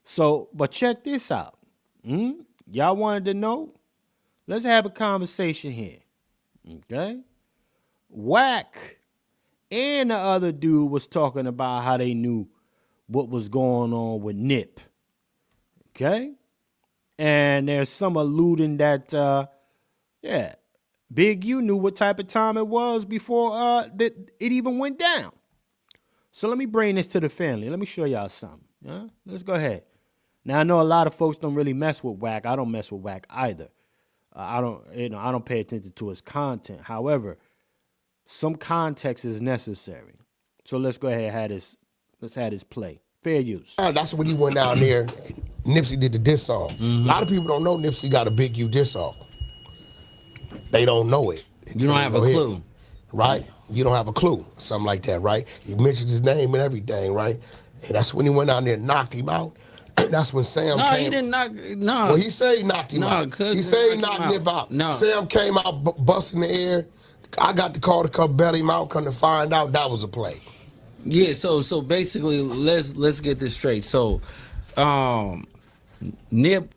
So, but check this out. Y'all wanted to know? Let's have a conversation here. Okay? Wack and the other dude was talking about how they knew what was going on with Nip. Okay? And there's some alluding that, Big U knew what type of time it was before that it even went down. So let me bring this to the family. Let me show y'all something. Yeah? Let's go ahead. Now I know a lot of folks don't really mess with Wack. I don't mess with Wack either. I don't pay attention to his content. However, some context is necessary. So let's go ahead and have this. Let's have this play. Fair use.
That's when he went down there. Nipsey did the diss song. A lot of people don't know Nipsey got a Big U diss song. They don't know it.
You don't have a clue.
Right? you don't have a clue, something like that, right? He mentioned his name and everything, right? And that's when he went out there and knocked him out. That's when Sam
No,
came.
he didn't knock. No.
Well, he said he knocked him out. He said he knocked Nip out.
No.
Sam came out busting the air. I got the call to come bail him out. Come to find out that was a play.
Yeah. So basically, let's get this straight. So, Nip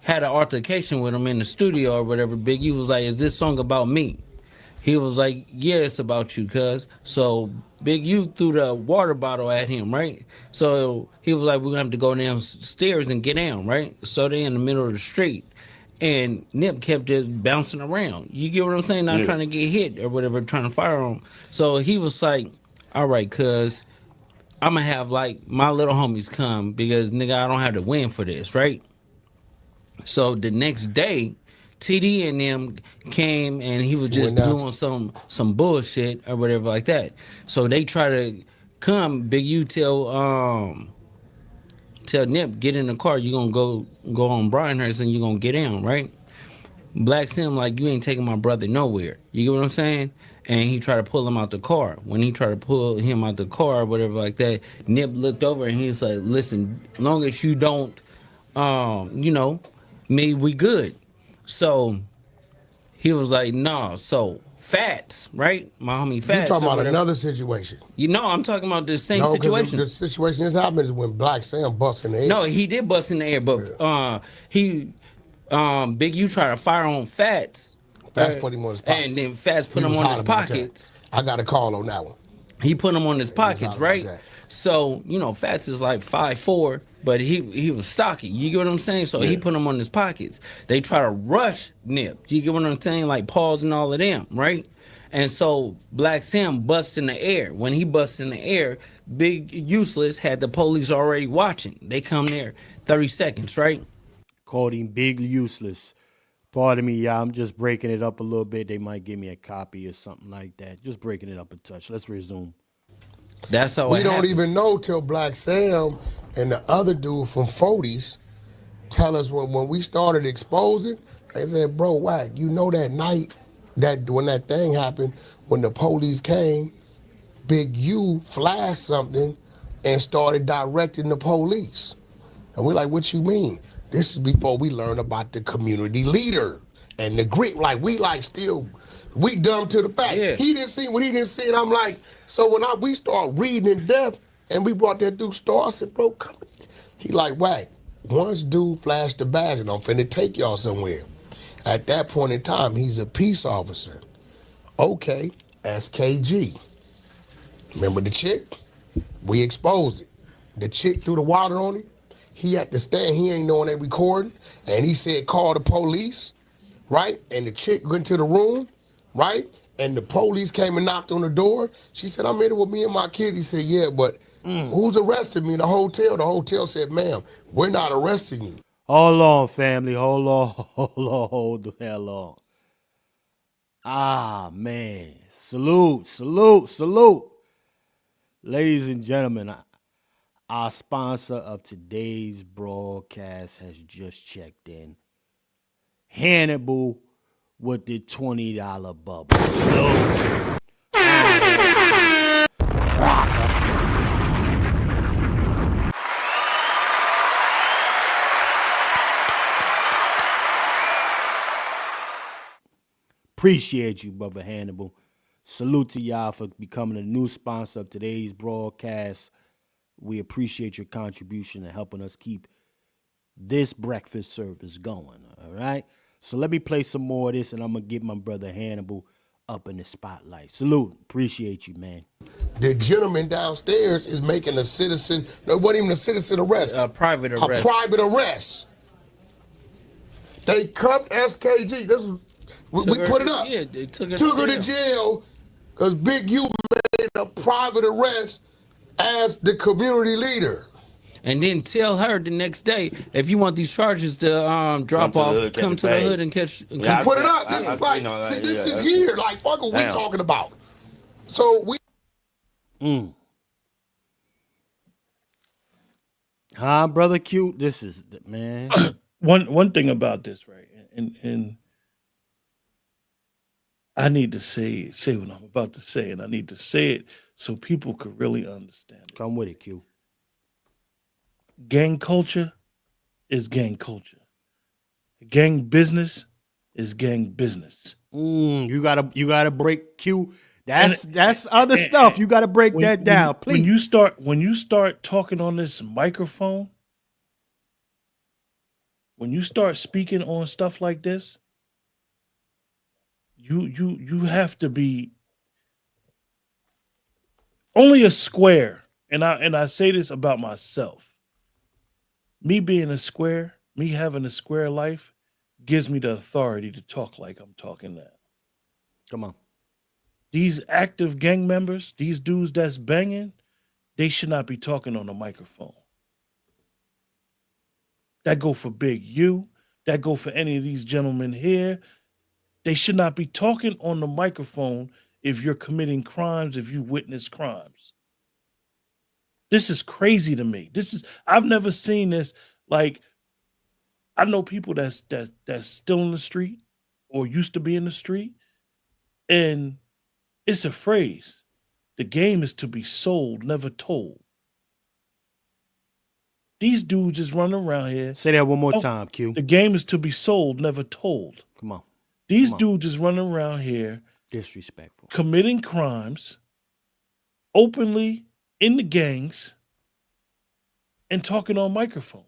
had an altercation with him in the studio or whatever. Big U was like, "Is this song about me?" He was like, "Yeah, it's about you, cuz." So Big U threw the water bottle at him, right? So he was like, "We're gonna have to go downstairs and get down," right? So they in the middle of the street, and Nip kept just bouncing around. You get what I'm saying? Not trying to get hit or whatever, trying to fire on him. So he was like, "All right, cuz I'm gonna have like my little homies come because nigga, I don't have to win for this, right?" So the next day, TD and them came and he was just doing some bullshit or whatever like that. So they try to come. Big U tell Nip, get in the car. You gonna go on Bryanhurst and you gonna get down, right? Black Sim like, you ain't taking my brother nowhere. You get what I'm saying? And he tried to pull him out the car. When he tried to pull him out the car or whatever like that, Nip looked over and he was like, "Listen, long as you don't, me, we good." So he was like, "Nah." So Fats, right? My homie Fats.
You talking about another situation?
You know, I'm talking about the same situation.
The situation that's happened is when Black Sam bust in the air.
No, he did bust in the air, but Big U tried to fire on Fats.
Fats put him on his pockets.
And then Fats put him on his pockets.
I got a call on that one.
He put him on his pockets, right? So, Fats is like 5'4", but he was stocky. You get what I'm saying? So he put him on his pockets. They try to rush Nip. You get what I'm saying? Like Pauls and all of them, right? And so Black Sam busts in the air. When he busts in the air, Big Useless had the police already watching. They come there 30 seconds, right?
Called him Big Useless. Pardon me, y'all. I'm just breaking it up a little bit. They might give me a copy or something like that. Just breaking it up a touch. Let's resume.
That's how
we don't even know till Black Sam and the other dude from 40s tell us when we started exposing. They said, "Bro, Wack, you know that night that when that thing happened, when the police came, Big U flashed something and started directing the police." And we're like, "What you mean?" This is before we learned about the community leader and the grit. Like we dumb to the fact. Yeah. He didn't see what he didn't see, and I'm like, so when we start reading in depth, and we brought that dude Star, I said, "Bro, come." He like, "Wack, once dude flashed the badge, and I'm finna take y'all somewhere." At that point in time, he's a peace officer. Okay, SKG. Remember the chick? We exposed it. The chick threw the water on him. He had to stand, he ain't knowing they recording, and he said, "Call the police," right? And the chick went to the room, right? And the police came and knocked on the door. She said, "I'm in it with me and my kid." He said, "Yeah, but who's arresting me?" The hotel. The hotel said, "Ma'am, we're not arresting you."
Hold on, family. Hold the hell on. Ah, man. Salute. Ladies and gentlemen, our sponsor of today's broadcast has just checked in. Hannibal with the $20 bubble. Appreciate you, brother Hannibal. Salute to y'all for becoming a new sponsor of today's broadcast. We appreciate your contribution and helping us keep this breakfast service going, all right? So let me play some more of this, and I'm going to get my brother Hannibal up in the spotlight. Salute. Appreciate you, man.
The gentleman downstairs is making a citizen, no, it wasn't even a citizen arrest.
A private arrest.
A private arrest. They cuffed SKG. This was, we put it up.
Yeah, they took her
to jail because Big U made a private arrest as the community leader.
And then tell her the next day, if you want these charges to drop off, come to the hood and catch.
Yeah, put it up. This is like, see, this is here. Like, fuck what we talking about. So we.
Huh, brother Cute? This is, man.
One thing about this, right? And I need to say what I'm about to say, and I need to say it so people could really understand it.
Come with it, Q.
Gang culture is gang culture. Gang business is gang business.
You gotta break Q.
And
That's other stuff. You gotta break that down,
when
please.
you start talking on this microphone, when you start speaking on stuff like this, you have to be only a square. And I say this about myself. Me being a square, me having a square life gives me the authority to talk like I'm talking now.
Come on.
These active gang members, these dudes that's banging, they should not be talking on a microphone. That go for Big U. That go for any of these gentlemen here. They should not be talking on the microphone if you're committing crimes, if you witness crimes. This is crazy to me. I've never seen this. Like, I know people that's still in the street or used to be in the street, and it's a phrase. The game is to be sold, never told. These dudes just running around here.
Say that one more time, Q.
The game is to be sold, never told.
Come on.
These dudes just running around here
Disrespectful.
committing crimes openly in the gangs and talking on microphones.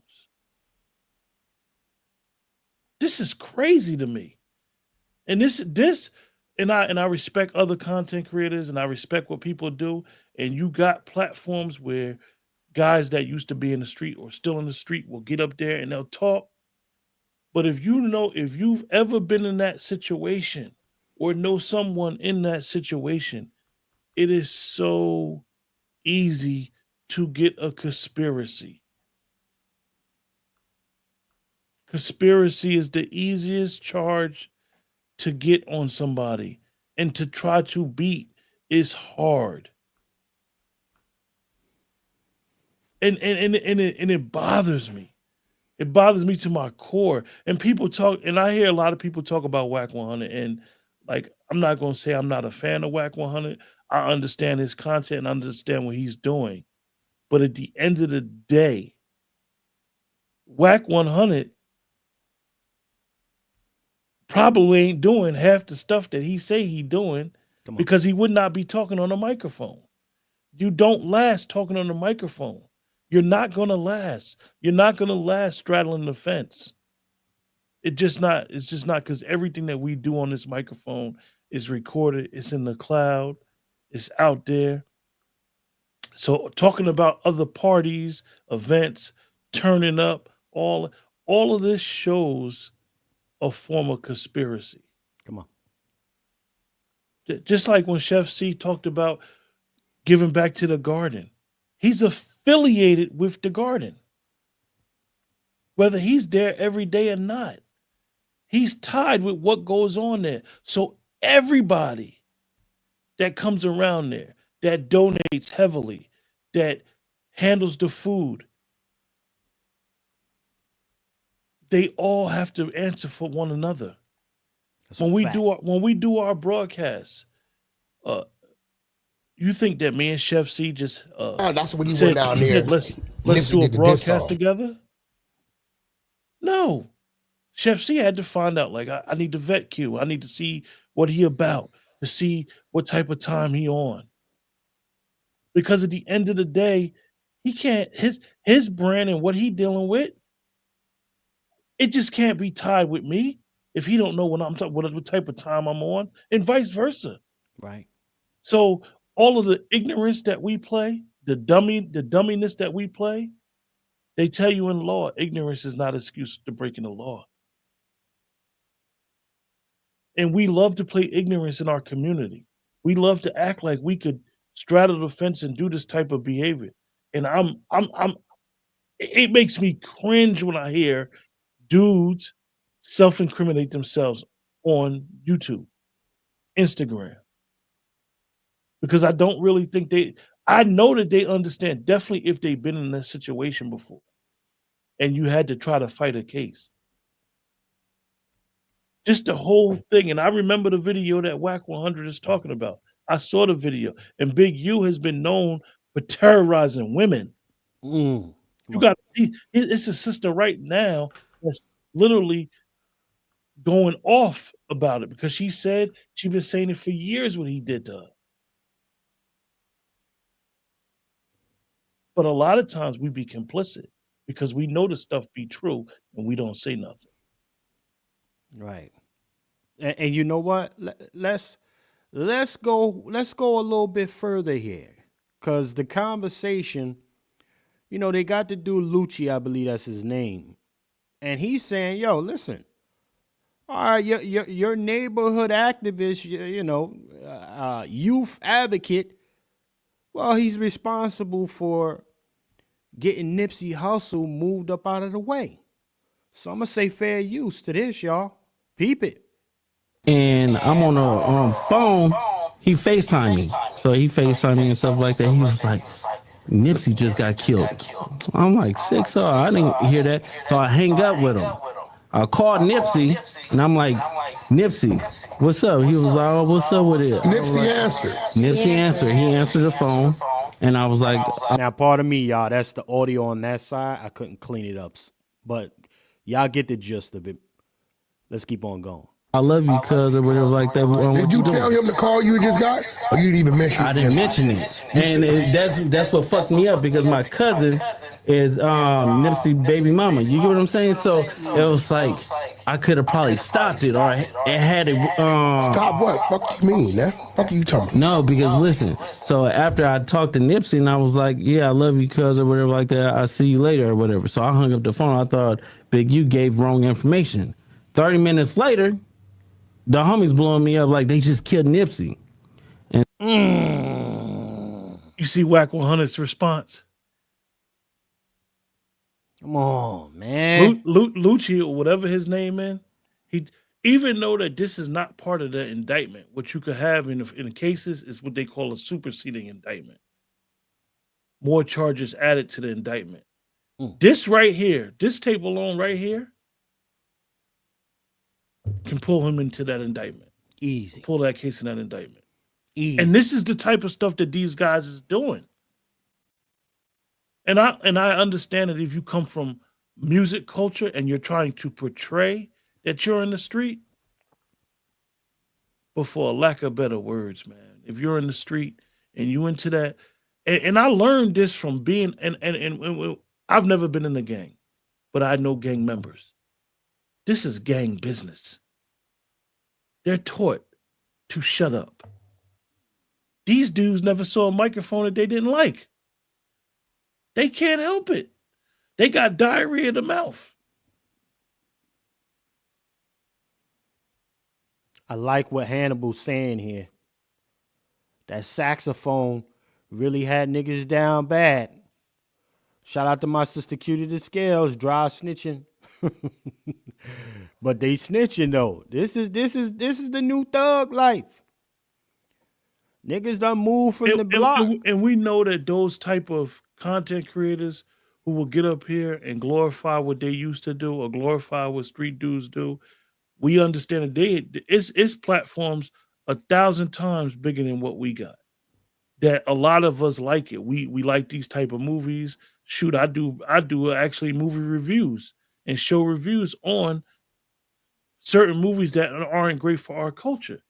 This is crazy to me. And I respect other content creators and I respect what people do. And you got platforms where guys that used to be in the street or still in the street will get up there and they'll talk. But if you've ever been in that situation or know someone in that situation, it is so easy to get a conspiracy. Conspiracy is the easiest charge to get on somebody, and to try to beat is hard. And it bothers me. It bothers me to my core. And people talk, and I hear a lot of people talk about Whack 100, and like, I'm not going to say I'm not a fan of Whack 100. I understand his content and understand what he's doing. But at the end of the day, Whack 100 probably ain't doing half the stuff that he say he doing because he would not be talking on a microphone. You don't last talking on a microphone. You're not going to last. You're not going to last straddling the fence. It's just not because everything that we do on this microphone is recorded. It's in the cloud. It's out there. So talking about other parties, events, turning up, all of this shows a form of conspiracy.
Come on.
Just like when Chef C talked about giving back to the garden. He's affiliated with the garden. Whether he's there every day or not. He's tied with what goes on there. So everybody that comes around there, that donates heavily, that handles the food, they all have to answer for one another. When we do our broadcasts, you think that me and Chef C just
that's when you
said,
went down there.
let's
Nipsey
do a
did the diss
broadcast
song.
together? No. Chef C had to find out, like, I need to vet Q. I need to see what he about, to see what type of time he on. Because at the end of the day, he can't, his brand and what he dealing with, it just can't be tied with me if he don't know what I'm talking, what type of time I'm on, and vice versa.
Right.
So all of the ignorance that we play, the dumminess that we play, they tell you in law, ignorance is not an excuse to breaking the law. And we love to play ignorance in our community. We love to act like we could straddle the fence and do this type of behavior. And it makes me cringe when I hear dudes self-incriminate themselves on YouTube, Instagram. Because I don't really think I know that they understand, definitely if they've been in that situation before and you had to try to fight a case. Just the whole thing. And I remember the video that Whack 100 is talking about. I saw the video. And Big U has been known for terrorizing women. You got it's a sister right now that's literally going off about it because she said she's been saying it for years what he did to her. But a lot of times we be complicit because we know the stuff be true and we don't say nothing.
Right. And you know what? Let's go a little bit further here. Cause the conversation, you know, they got to do Lucci, I believe that's his name. And he's saying, yo, listen, all right, your neighborhood activist, youth advocate, well, he's responsible for getting Nipsey Hussle moved up out of the way. So I'm going to say fair use to this, y'all. Peep it.
And I'm on a phone. He FaceTimed me. So he FaceTimed me and stuff like that. He was like, Nipsey just got killed. I'm like, 6-0. I didn't hear that. So I hang up with him. I called Nipsey and I'm like, Nipsey, what's up? He was like, oh, what's up with it?
Nipsey answered.
Nipsey answered. He answered the phone. And I was like,
now, pardon me, y'all. That's the audio on that side. I couldn't clean it up. But y'all get the gist of it. Let's keep on going.
I love you, cuz, or whatever like that.
Did you tell him the call you just got? Or you didn't even mention it?
I didn't mention it. And that's what fucked me up because my cousin is Nipsey baby mama. You get what I'm saying? So it was like I could have probably stopped it or it had it.
Stop what? Fuck you mean? That fuck you talking about?
No, because listen. So after I talked to Nipsey and I was like, yeah, I love you, cuz, or whatever like that. I'll see you later or whatever. So I hung up the phone. I thought Big U gave wrong information. 30 minutes later, the homies blowing me up like they just killed Nipsey. And
you see Whack 100's response.
Come on, man.
Lucci, or whatever his name is, he even though that this is not part of the indictment, what you could have in the cases is what they call a superseding indictment. More charges added to the indictment. This right here, this tape alone right here, can pull him into that indictment.
Easy.
Pull that case in that indictment.
Easy.
And this is the type of stuff that these guys is doing. And I understand that if you come from music culture and you're trying to portray that you're in the street, but for a lack of better words, man, if you're in the street and you into that, and I learned this from being, and I've never been in a gang, but I know gang members. This is gang business. They're taught to shut up. These dudes never saw a microphone that they didn't like. They can't help it. They got diarrhea in the mouth.
I like what Hannibal's saying here. That saxophone really had niggas down bad. Shout out to my sister Cutie the Scales, dry snitching. But they snitching though. This is the new thug life. Niggas done move from the block.
And we know that those type of content creators who will get up here and glorify what they used to do or glorify what street dudes do, we understand that it's platforms 1,000 times bigger than what we got. That a lot of us like it. We like these type of movies. Shoot, I do actually movie reviews and show reviews on certain movies that aren't great for our culture.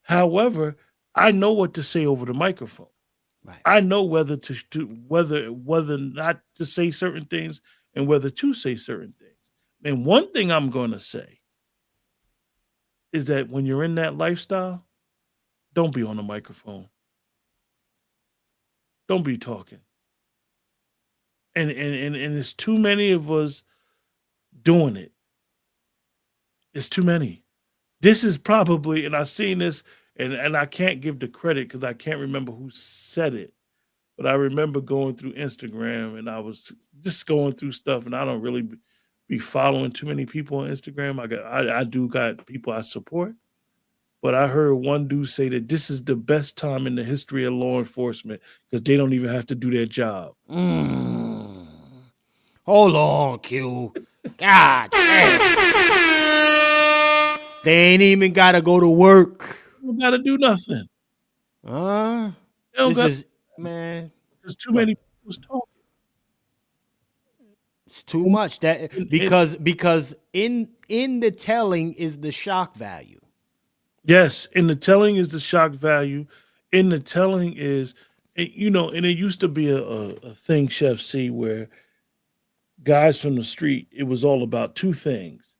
However, I know what to say over the microphone.
Right.
I know whether whether not to say certain things and whether to say certain things. And one thing I'm going to say is that when you're in that lifestyle, don't be on the microphone. Don't be talking. And there's too many of us doing it. It's too many. This is probably, and I've seen this, and I can't give the credit because I can't remember who said it, but I remember going through Instagram and I was just going through stuff, and I don't really be following too many people on Instagram. I do got people I support, but I heard one dude say that this is the best time in the history of law enforcement because they don't even have to do their job.
Hold on, Q. God damn. They ain't even gotta go to work.
They don't gotta do nothing. They don't
This
got.
is man.
There's too many people talking.
It's too much. That because in the telling is the shock value.
Yes, in the telling is the shock value. In the telling is, and it used to be a thing, Chef C, where guys from the street, it was all about two things.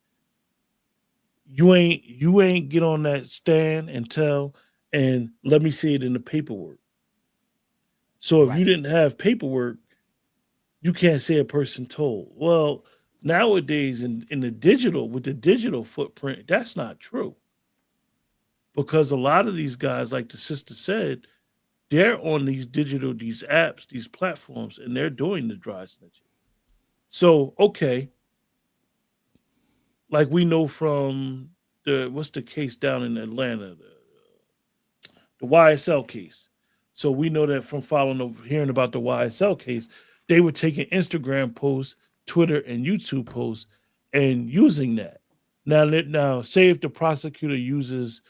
You ain't get on that stand and tell, and let me see it in the paperwork. So if you didn't have paperwork, you can't say a person told. Well, nowadays in the digital, with the digital footprint, that's not true. Because a lot of these guys, like the sister said, they're on these apps, these platforms, and they're doing the dry snitching. So, okay. Like we know from what's the case down in Atlanta? The YSL case. So we know that from hearing about the YSL case, they were taking Instagram posts, Twitter, and YouTube posts and using that. Now, say if the prosecutor uses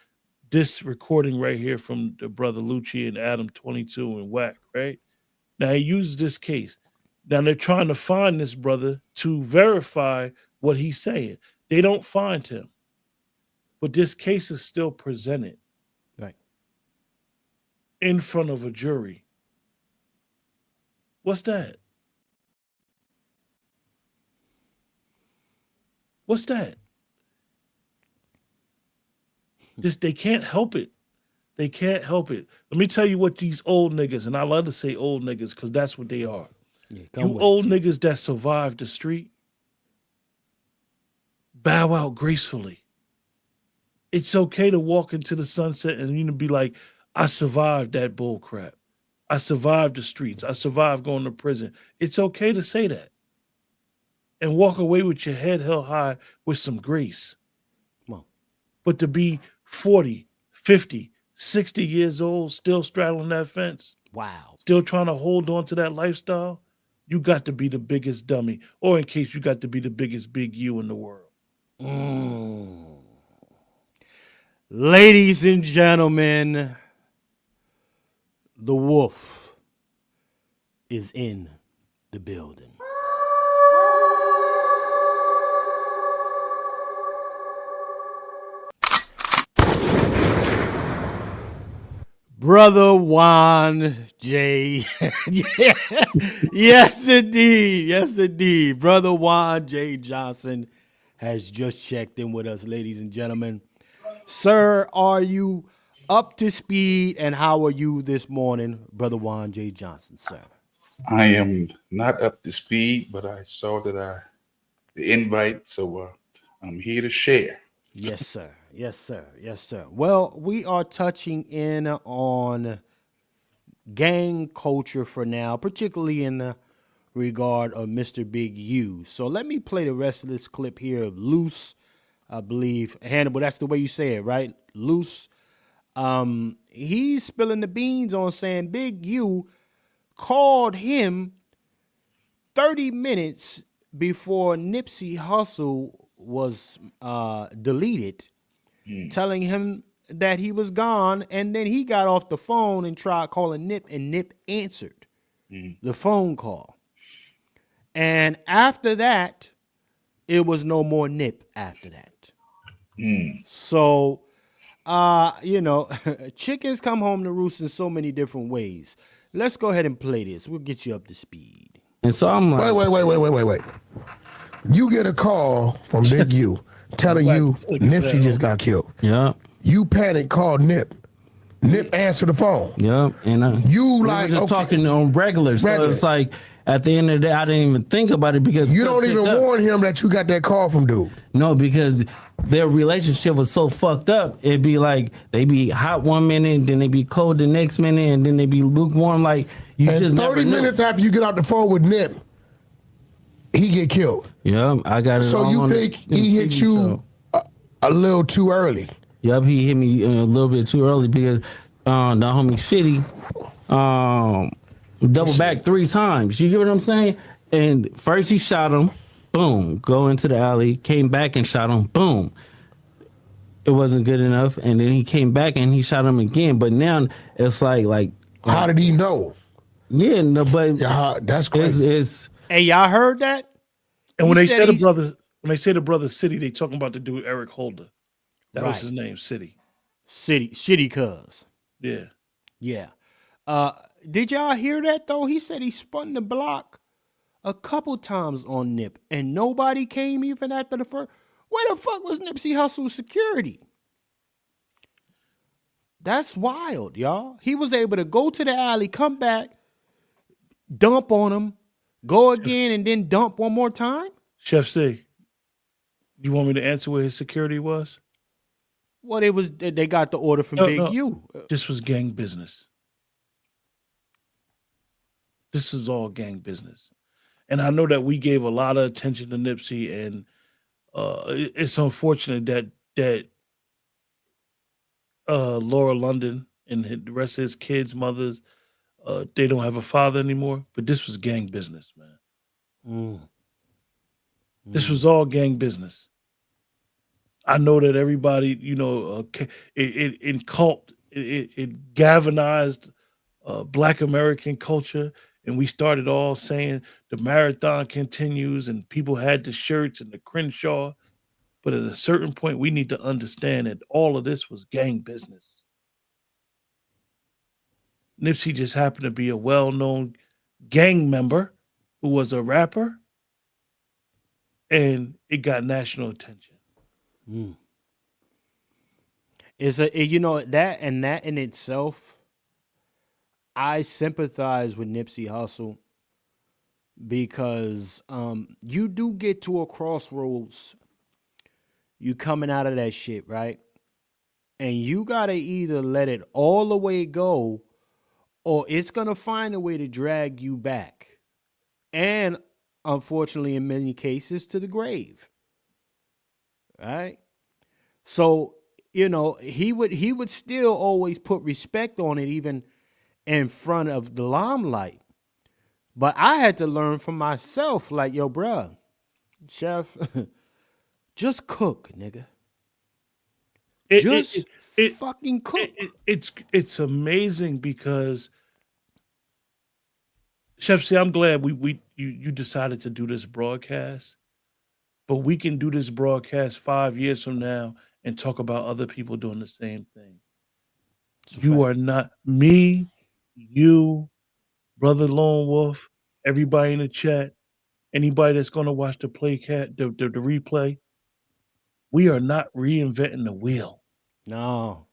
this recording right here from the brother Lucci and Adam 22 and Whack, right? Now he used this case. Now they're trying to find this brother to verify what he's saying. They don't find him. But this case is still presented.
Right.
In front of a jury. What's that? What's that? They can't help it. They can't help it. Let me tell you what these old niggas, and I love to say old niggas because that's what they are.
Yeah,
you old niggas that survived the street, bow out gracefully. It's okay to walk into the sunset and be like, I survived that bull crap. I survived the streets. I survived going to prison. It's okay to say that. And walk away with your head held high with some grace.
Come on.
But to be 40, 50, 60 years old, still straddling that fence.
Wow.
Still trying to hold on to that lifestyle. You got to be the biggest dummy. Or in case you got to be the biggest big you in the world.
Ladies and gentlemen, the wolf is in the building. Brother Juan J. Yeah. Yes, indeed. Yes, indeed. Brother Juan J. Johnson has just checked in with us, ladies and gentlemen. Sir, are you up to speed, and how are you this morning, Brother Juan J. Johnson, sir?
I am not up to speed, but I saw the invite, so I'm here to share.
Yes, sir. Yes, sir. Yes, sir. Well, we are touching in on gang culture for now, particularly in the regard of Mr. Big U. So let me play the rest of this clip here of Loose, I believe. Hannibal, that's the way you say it, right? Loose. He's spilling the beans on saying Big U called him 30 minutes before Nipsey Hussle was deleted, telling him that he was gone, and then he got off the phone and tried calling Nip, and Nip answered the phone call. And after that, it was no more Nip after that. So, chickens come home to roost in so many different ways. Let's go ahead and play this. We'll get you up to speed.
And so I'm like,
wait. You get a call from Big U telling you Nipsey just got killed.
Yeah.
You panic, call Nip. Nip answer the phone.
Yeah. And
you like
just talking on regular. So it's like at the end of the day, I didn't even think about it because
you don't even warn him that you got that call from dude.
No, because their relationship was so fucked up. It'd be like they be hot one minute, then they be cold the next minute, and then they be lukewarm. Like you
and
just
30 minutes after you get off the phone with Nip, he get killed.
Yeah, I got it.
So you think he hit you a little too early?
Yep, he hit me a little bit too early because the homie Shitty double back 3 times. You get what I'm saying? And first he shot him, boom, go into the alley, came back and shot him, boom. it wasn't good enough, and then he came back and he shot him again. But now it's like
how did he know?
Yeah, no, but
that's crazy.
It's
Hey, y'all heard that?
And
He
when they
said
say the
he's-
brother, when they say the brother City, they talking about the dude Eric Holder. That was
Right.
his name, City.
Shitty cuz.
Yeah.
Yeah. Did y'all hear that though? He said he spun the block a couple times on Nip, and nobody came even after the first. Where the fuck was Nipsey Hussle's security? That's wild, y'all. He was able to go to the alley, come back, dump on him, go again, and then dump one more time.
Chef C, you want me to answer where his security was?
Well, it was they got the order from Big U.
This was gang business. This is all gang business. And I know that we gave a lot of attention to Nipsey, and it's unfortunate that Laura London and the rest of his kids' mothers, they don't have a father anymore. But this was gang business, man. This was all gang business. I know that everybody, it galvanized Black American culture, and we started all saying the marathon continues, and people had the shirts and the Crenshaw. But at a certain point, we need to understand that all of this was gang business. Nipsey just happened to be a well-known gang member who was a rapper, and it got national attention.
It's that in itself, I sympathize with Nipsey Hussle because you do get to a crossroads. You coming out of that shit, right? And you gotta either let it all the way go, or it's gonna find a way to drag you back. And unfortunately, in many cases, to the grave. Right? So, he would still always put respect on it, even in front of the limelight. But I had to learn for myself, like, yo, bruh, chef, just cook, nigga. Just fucking cook.
It's amazing because Chef C, I'm glad you decided to do this broadcast, but we can do this broadcast 5 years from now and talk about other people doing the same thing. You are not me, you, Brother Lone Wolf, everybody in the chat, anybody that's going to watch the replay. We are not reinventing the wheel.
No.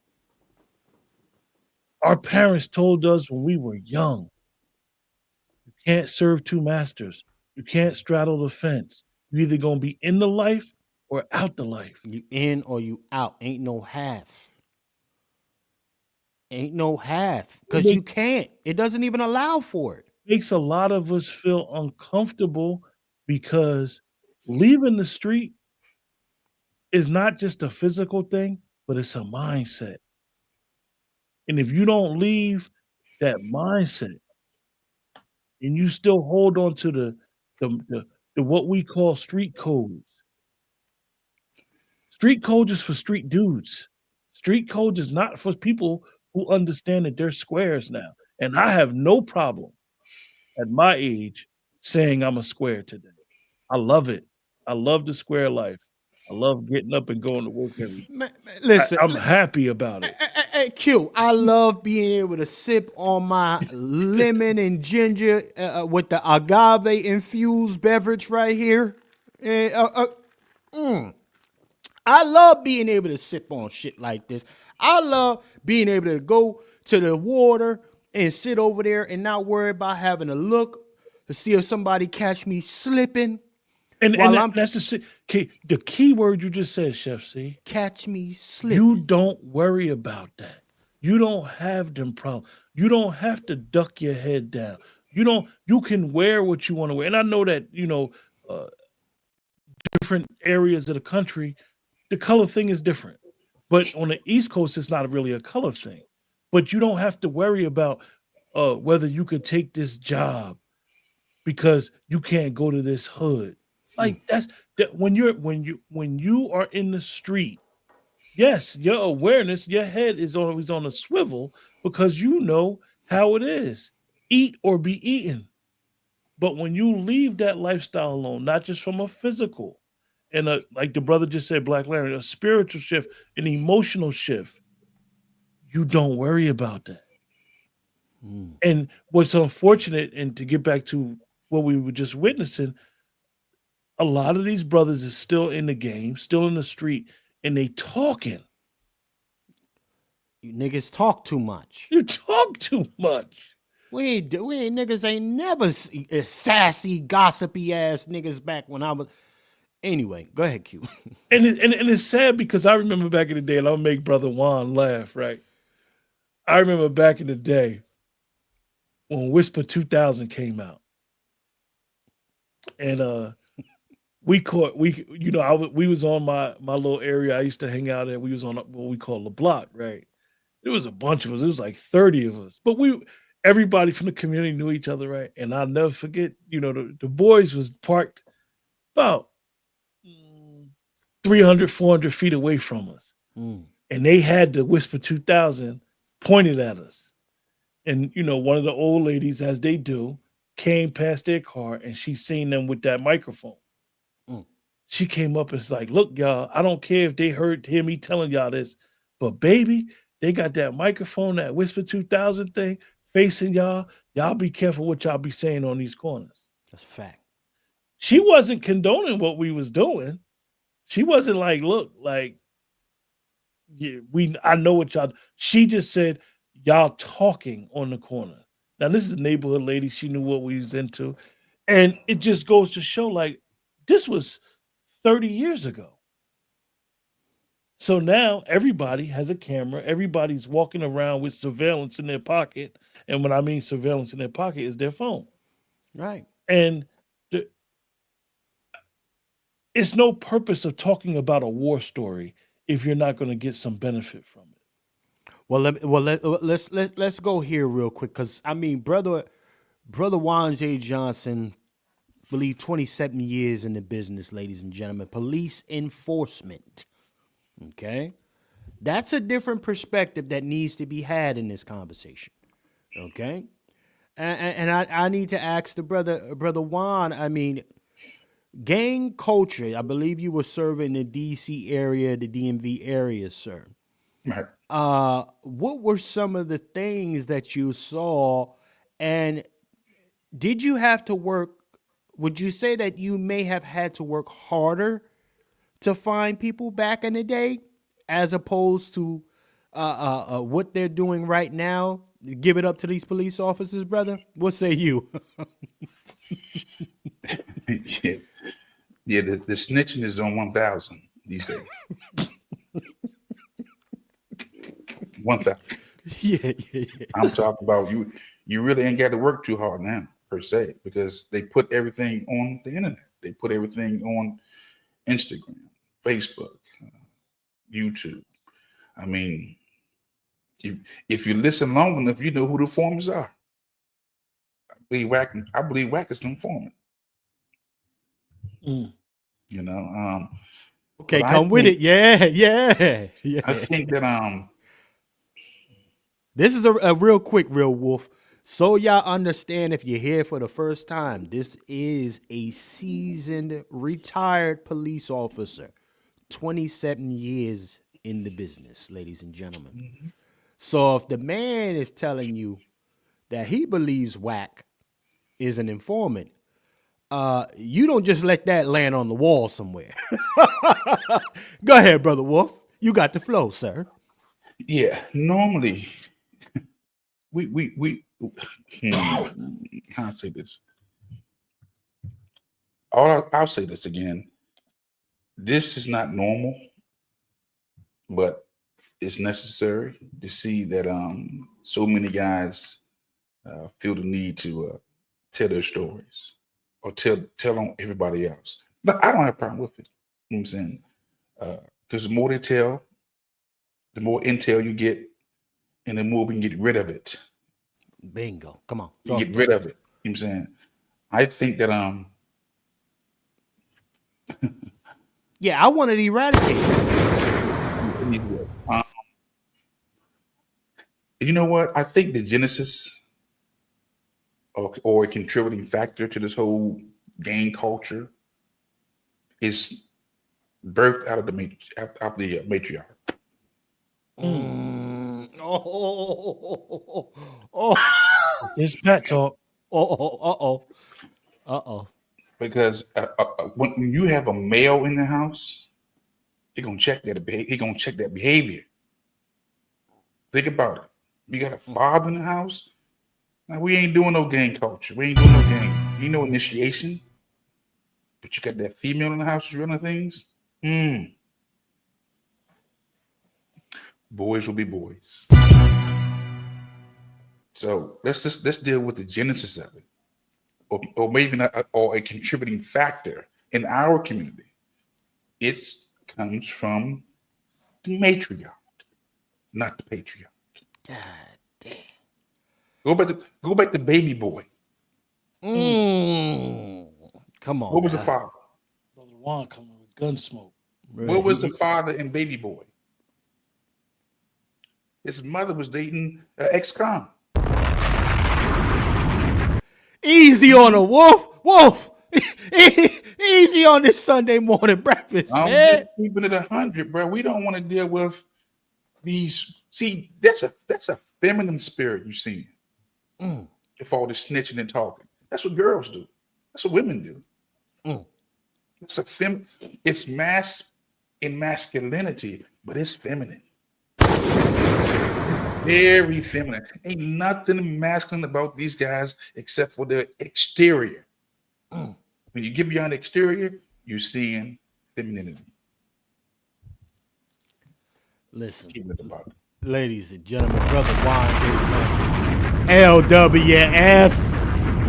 Our parents told us when we were young, you can't serve two masters. You can't straddle the fence. You're either going to be in the life or out the life.
You in or you out. Ain't no half. Ain't no half. Because you can't. It doesn't even allow for it.
Makes a lot of us feel uncomfortable because leaving the street is not just a physical thing, but it's a mindset. And if you don't leave that mindset and you still hold on to the what we call street codes. Street code is for street dudes. Street code is not for people who understand that they're squares now. And I have no problem at my age saying I'm a square today. I love it. I love the square life. I love getting up and going to work every day.
Listen,
I'm happy about it.
Hey, Q, I love being able to sip on my lemon and ginger with the agave infused beverage right here. I love being able to sip on shit like this. I love being able to go to the water and sit over there and not worry about having to look to see if somebody catch me slipping.
And that's the key word you just said, Chef C.
Catch me slipping.
You don't worry about that. You don't have them problems. You don't have to duck your head down. You can wear what you want to wear. And I know that, different areas of the country, the color thing is different. But on the East Coast, it's not really a color thing. But you don't have to worry about whether you could take this job because you can't go to this hood. Like when you are in the street, yes, your awareness, your head is always on a swivel because you know how it is. Eat or be eaten. But when you leave that lifestyle alone, not just from a physical and like the brother just said, Black Larry, a spiritual shift, an emotional shift, you don't worry about that. And what's unfortunate, and to get back to what we were just witnessing, a lot of these brothers is still in the game, still in the street, and they talking.
You niggas talk too much.
You talk too much.
We ain't niggas ain't never sassy, gossipy ass niggas back when I was. Anyway, go ahead, Q.
And it's sad because I remember back in the day, and I'll make Brother Juan laugh, right? I remember back in the day when Whisper 2000 came out. And we was on my little area I used to hang out at. We was on what we call the block, right? There was a bunch of us. It was like 30 of us. But everybody from the community knew each other, right? And I'll never forget, the boys was parked about 300, 400 feet away from us. And they had the Whisper 2000 pointed at us. And, one of the old ladies, as they do, came past their car and she seen them with that microphone. She came up and was like, look, y'all, I don't care if they hear me telling y'all this, but baby, they got that microphone, that Whisper 2000 thing facing y'all. Y'all be careful what y'all be saying on these corners.
That's a fact.
She wasn't condoning what we was doing. She wasn't like, look, like, yeah, I know what y'all. She just said, y'all talking on the corner. Now, this is a neighborhood lady. She knew what we was into. And it just goes to show, like, this was 30 years ago. So now everybody has a camera. Everybody's walking around with surveillance in their pocket. And when I mean surveillance in their pocket is their phone.
Right.
And it's no purpose of talking about a war story if you're not going to get some benefit from it.
Well, let's go here real quick, because I mean, brother Juan J. Johnson, believe 27 years in the business, ladies and gentlemen, police enforcement. Okay, that's a different perspective that needs to be had in this conversation. Okay, and I need to ask the brother Juan. I mean, gang culture. I believe you were serving the D.C. area, the DMV area, sir. What were some of the things that you saw, and did you have to work? Would you say that you may have had to work harder to find people back in the day, as opposed to what they're doing right now? Give it up to these police officers, brother. What say you?
Yeah, the snitching is on 1,000 these days. 1,000.
Yeah.
I'm talking about you. You really ain't got to work too hard now, per se, because they put everything on the internet. They put everything on Instagram, Facebook, YouTube. I mean, if you listen long enough, you know who the informants are. I believe Wack is an informant. You know.
Okay, come with it. Yeah.
I think that
this is a real quick, real wolf. So y'all understand, if you're here for the first time, this is a seasoned, retired police officer, 27 years in the business, ladies and gentlemen. Mm-hmm. So if the man is telling you that he believes Wack is an informant, you don't just let that land on the wall somewhere. Go ahead, Brother Wolf. You got the flow, sir.
Yeah, normally we how I say this. I'll say this again. This is not normal, but it's necessary to see that so many guys feel the need to tell their stories or tell on everybody else. But I don't have a problem with it. You know what I'm saying? Because the more they tell, the more intel you get, and the more we can get rid of it.
Bingo. Come on.
Get rid of it. You know what I'm saying? I think that
yeah, I wanted to eradicate it.
you know what? I think the genesis or a contributing factor to this whole gang culture is birthed out of the matriarch.
It's Pat talk.
Because when you have a male in the house, he gonna check that behavior. Think about it. You got a father in the house. Now we ain't doing no gang culture. We ain't doing no gang. You know initiation. But you got that female in the house running things. Boys will be boys. So let's deal with the genesis of it, or maybe not, or a contributing factor in our community. It comes from the matriarch, not the patriarch.
God damn.
Go back to baby boy.
Come on.
What was the father?
Brother Juan coming with Gunsmoke.
What was the father in baby boy? His mother was dating an ex-con.
Easy on a Wolf. Easy on this Sunday morning breakfast,
I'm
man.
just keeping it 100, bro. We don't want to deal with these. See, that's a feminine spirit you see. If all this snitching and talking, that's what girls do. That's what women do. It's mass in masculinity, but it's feminine. Very feminine. Ain't nothing masculine about these guys except for their exterior. When you get beyond the exterior, you're seeing femininity.
Listen,
keep it about it.
Ladies and gentlemen, Brother Juan J. Johnson, LWF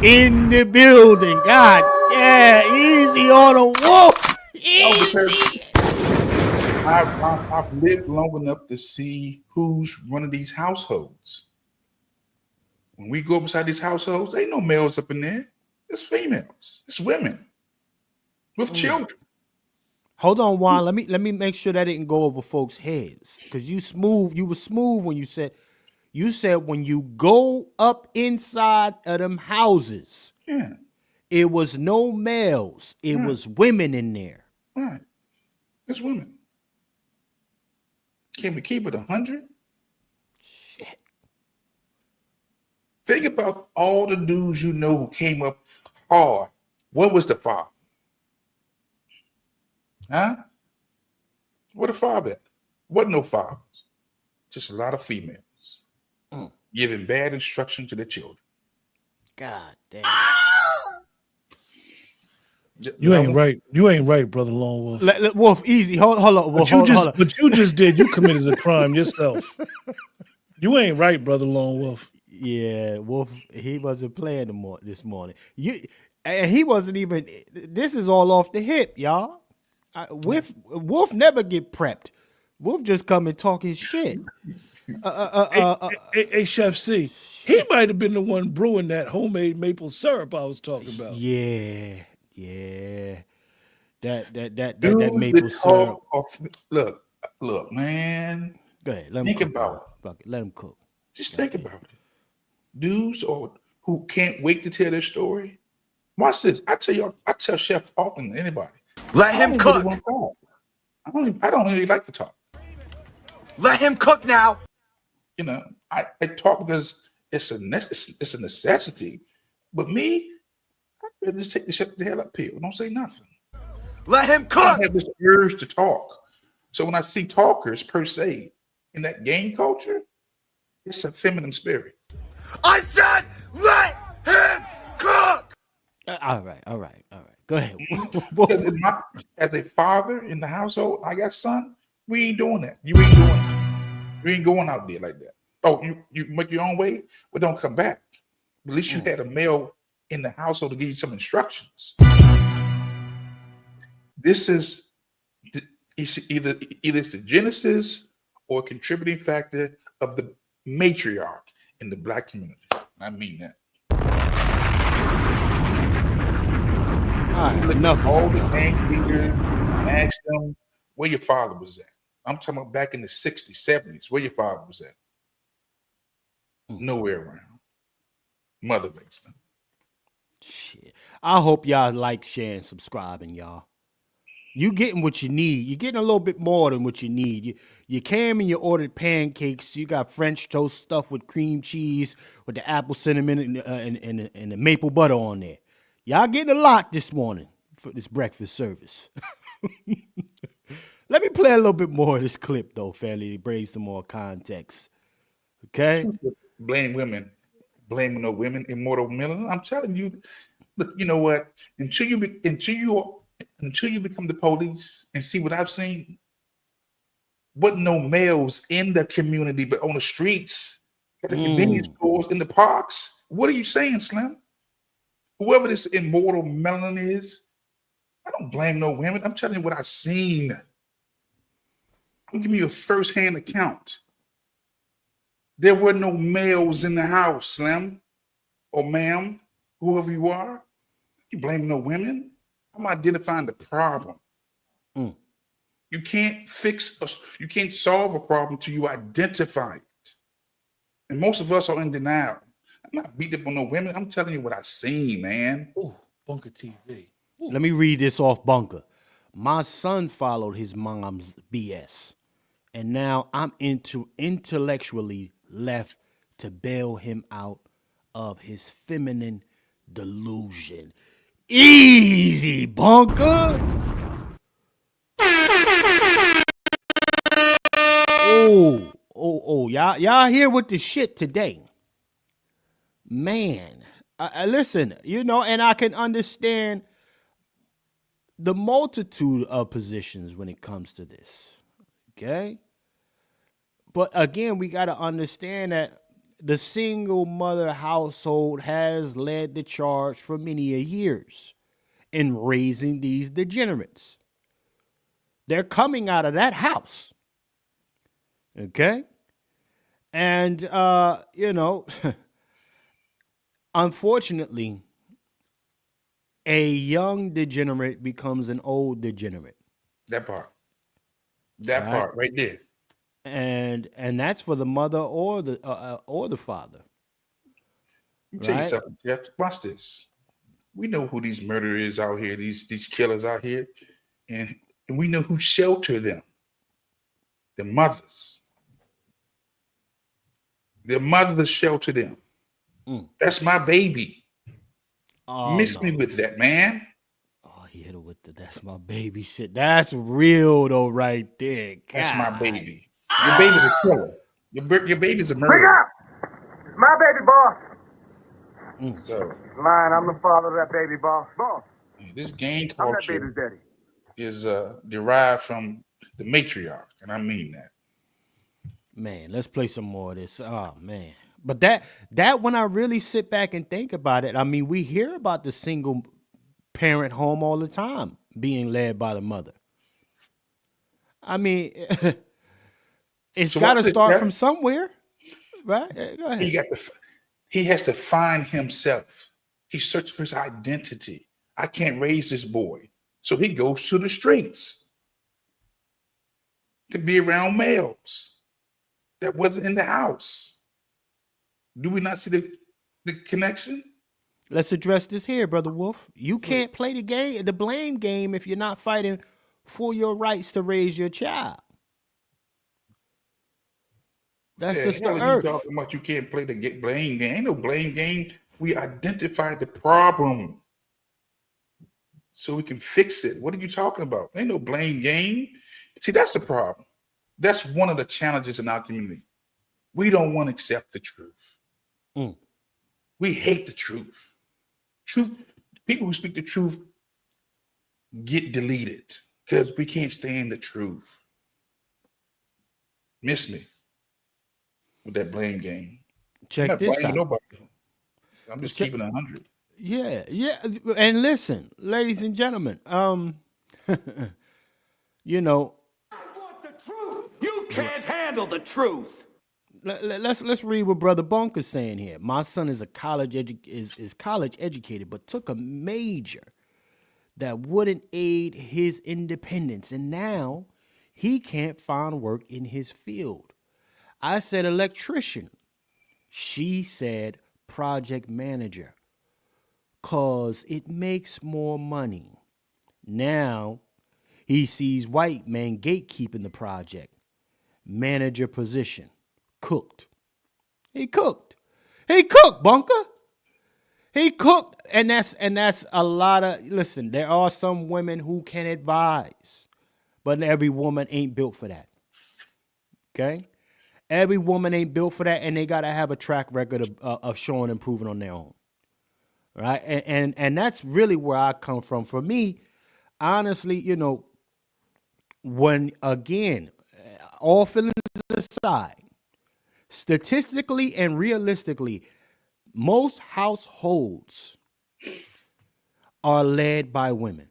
in the building. God, yeah, easy on a Wolf. Easy.
I've lived long enough to see who's running these households. When we go inside these households, ain't no males up in there. It's females. It's women with children.
Hold on, Juan. Let me make sure that didn't go over folks' heads. Because you were smooth when you said when you go up inside of them houses, it was no males. It was women in there.
Right. It's women. Can we keep it 100?
Shit.
Think about all the dudes you know who came up hard. What was the father? Huh? What a father? Wasn't no fathers. Just a lot of females giving bad instruction to their children.
God damn.
You ain't right. You ain't right, Brother Lone Wolf.
Wolf, easy. Hold on. Wolf,
What you just did, you committed a crime yourself. You ain't right, Brother Lone Wolf.
Yeah, Wolf, he wasn't playing this morning. And he wasn't even. This is all off the hip, y'all. Wolf never get prepped. Wolf just come and talk his shit.
Hey, Chef C, he might have been the one brewing that homemade maple syrup I was talking about.
Yeah. That maple syrup.
Look, man.
Go ahead. Let him
think
cook,
about
it. Let him cook.
Just think about it. Dudes who can't wait to tell their story. Watch this. I tell Chef often to anybody.
Let him cook.
I don't really like to talk.
Let him cook now.
You know, I talk because it's a necessity. But me, I just take the hell up here. Don't say nothing.
Let him cook.
I have this urge to talk. So when I see talkers per se in that gang culture, it's a feminine spirit.
I said, let him cook.
All right. Go ahead.
As a father in the household, I got son. We ain't doing that. You ain't doing it. You ain't going out there like that. Oh, you make your own way, but don't come back. At least you had a male in the household to give you some instructions. This is either it's the genesis or a contributing factor of the matriarch in the Black community. I mean that.
All right, enough.
All the gang leaders, ask them where your father was at. I'm talking about back in the 60s, 70s, where your father was at. Nowhere around. Mother basement.
Shit. I hope y'all like, share, and subscribing, y'all. You getting what you need. You're getting a little bit more than what you need. You came and you ordered pancakes. You got French toast stuffed with cream cheese with the apple cinnamon and the maple butter on there. Y'all getting a lot this morning for this breakfast service. Let me play a little bit more of this clip, though, family, to bring some more context. Okay?
Blame women. Blaming no women, immortal Miller. I'm telling you, look, you know what? Until you become the police and see what I've seen, wasn't no males in the community, but on the streets, at the convenience stores, in the parks. What are you saying, Slim? Whoever this immortal melanin is, I don't blame no women. I'm telling you what I've seen. I'm giving you a first-hand account. There were no males in the house, Slim, or ma'am, whoever you are. You blame no women. I'm identifying the problem. You can't you can't solve a problem till you identify it. And most of us are in denial. I'm not beating up on no women. I'm telling you what I seen, man.
Ooh, Bunker TV.
Let me read this off Bunker. My son followed his mom's BS, and now I'm intellectually left to bail him out of his feminine delusion. Easy, Bunker. Y'all here with the shit today. Man, listen, and I can understand the multitude of positions when it comes to this. Okay? But again, we got to understand that the single mother household has led the charge for many years in raising these degenerates. They're coming out of that house. Okay? And, unfortunately, a young degenerate becomes an old degenerate.
That part. That part right there.
And that's for the mother or the father.
Let me tell you something, Jeff. Watch this. We know who these murderers out here, these killers out here, and we know who shelter them. The mothers. The mothers shelter them. That's my baby. Miss me with that, man.
Oh, he hit her with the "that's my baby" shit. That's real though, right there. God.
That's my baby. Your baby's a killer. Your baby's a murderer.
Bring up! It's my baby, boss.
So
Lying, I'm the father of that baby, boss. Boss.
This gang
I'm that
culture
baby's daddy.
is derived from the matriarch, and I mean that.
Man, let's play some more of this. Oh man. But that when I really sit back and think about it, I mean, we hear about the single parent home all the time being led by the mother. I mean, it's got to start from somewhere, right? Go ahead.
He has to find himself. He searches for his identity. I can't raise this boy. So he goes to the streets to be around males that wasn't in the house. Do we not see the connection?
Let's address this here, Brother Wolf. You can't play the blame game if you're not fighting for your rights to raise your child. That's just the earth.
You talking about you can't play the blame game. Ain't no blame game. We identified the problem so we can fix it. What are you talking about? Ain't no blame game. See, that's the problem. That's one of the challenges in our community. We don't want to accept the truth. We hate the truth. People who speak the truth get deleted because we can't stand the truth. Miss me with that blame game.
Check this out.
Nobody. I'm just keeping 100.
Yeah. And listen, ladies and gentlemen, you know,
I want the truth. You can't handle the truth.
Let's read what Brother Bunker's saying here. My son is college educated, but took a major that wouldn't aid his independence, and now he can't find work in his field. I said electrician, She said project manager cause it makes more money. Now he sees white man gatekeeping the project. Manager position. Cooked. He cooked. He cooked, Bunker. He cooked. And that's a lot of listen, there are some women who can advise, but every woman ain't built for that. Okay? Every woman ain't built for that, and they gotta have a track record of showing improving on their own. Right? And that's really where I come from. For me, honestly, when again, all feelings aside, statistically and realistically, most households are led by women.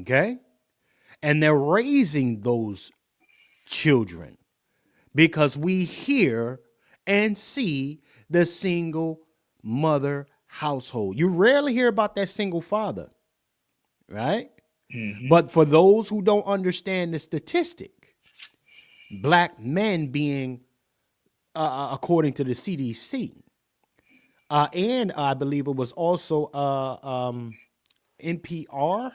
Okay? And they're raising those children because we hear and see the single mother household. You rarely hear about that single father, right? But for those who don't understand the statistic, black men being, according to the CDC, and I believe it was also NPR,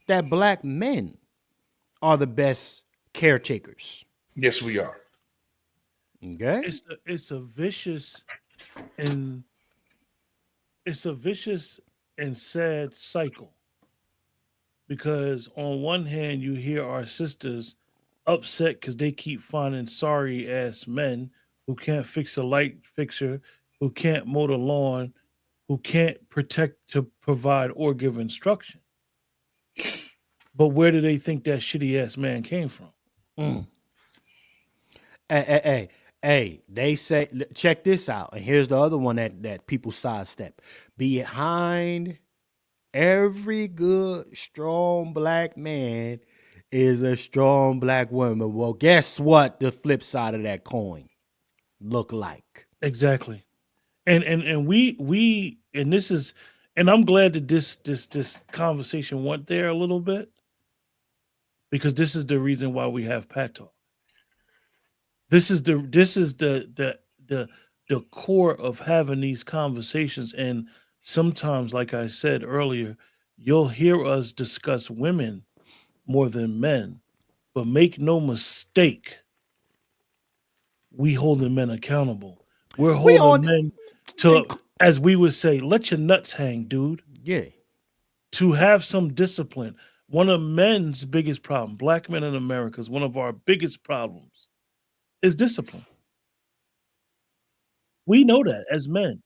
that black men are the best caretakers.
Yes, we are.
Okay.
It's a vicious and sad cycle, because on one hand you hear our sisters upset because they keep finding sorry ass men who can't fix a light fixture, who can't mow the lawn, who can't protect to provide or give instruction. But where do they think that shitty ass man came from?
Hey, they say, check this out. And here's the other one that people sidestep. Behind every good, strong black man is a strong black woman. Well, guess what? The flip side of that coin look like.
Exactly. And we and this is, and I'm glad that this conversation went there a little bit, because this is the reason why we have Pat Talk. This is the core of having these conversations. And sometimes, like I said earlier, you'll hear us discuss women more than men, but make no mistake, we holding men accountable. We're holding men to, as we would say, let your nuts hang, dude.
Yeah.
To have some discipline. One of men's biggest problem, black men in America, is one of our biggest problems, is discipline. We know that as men,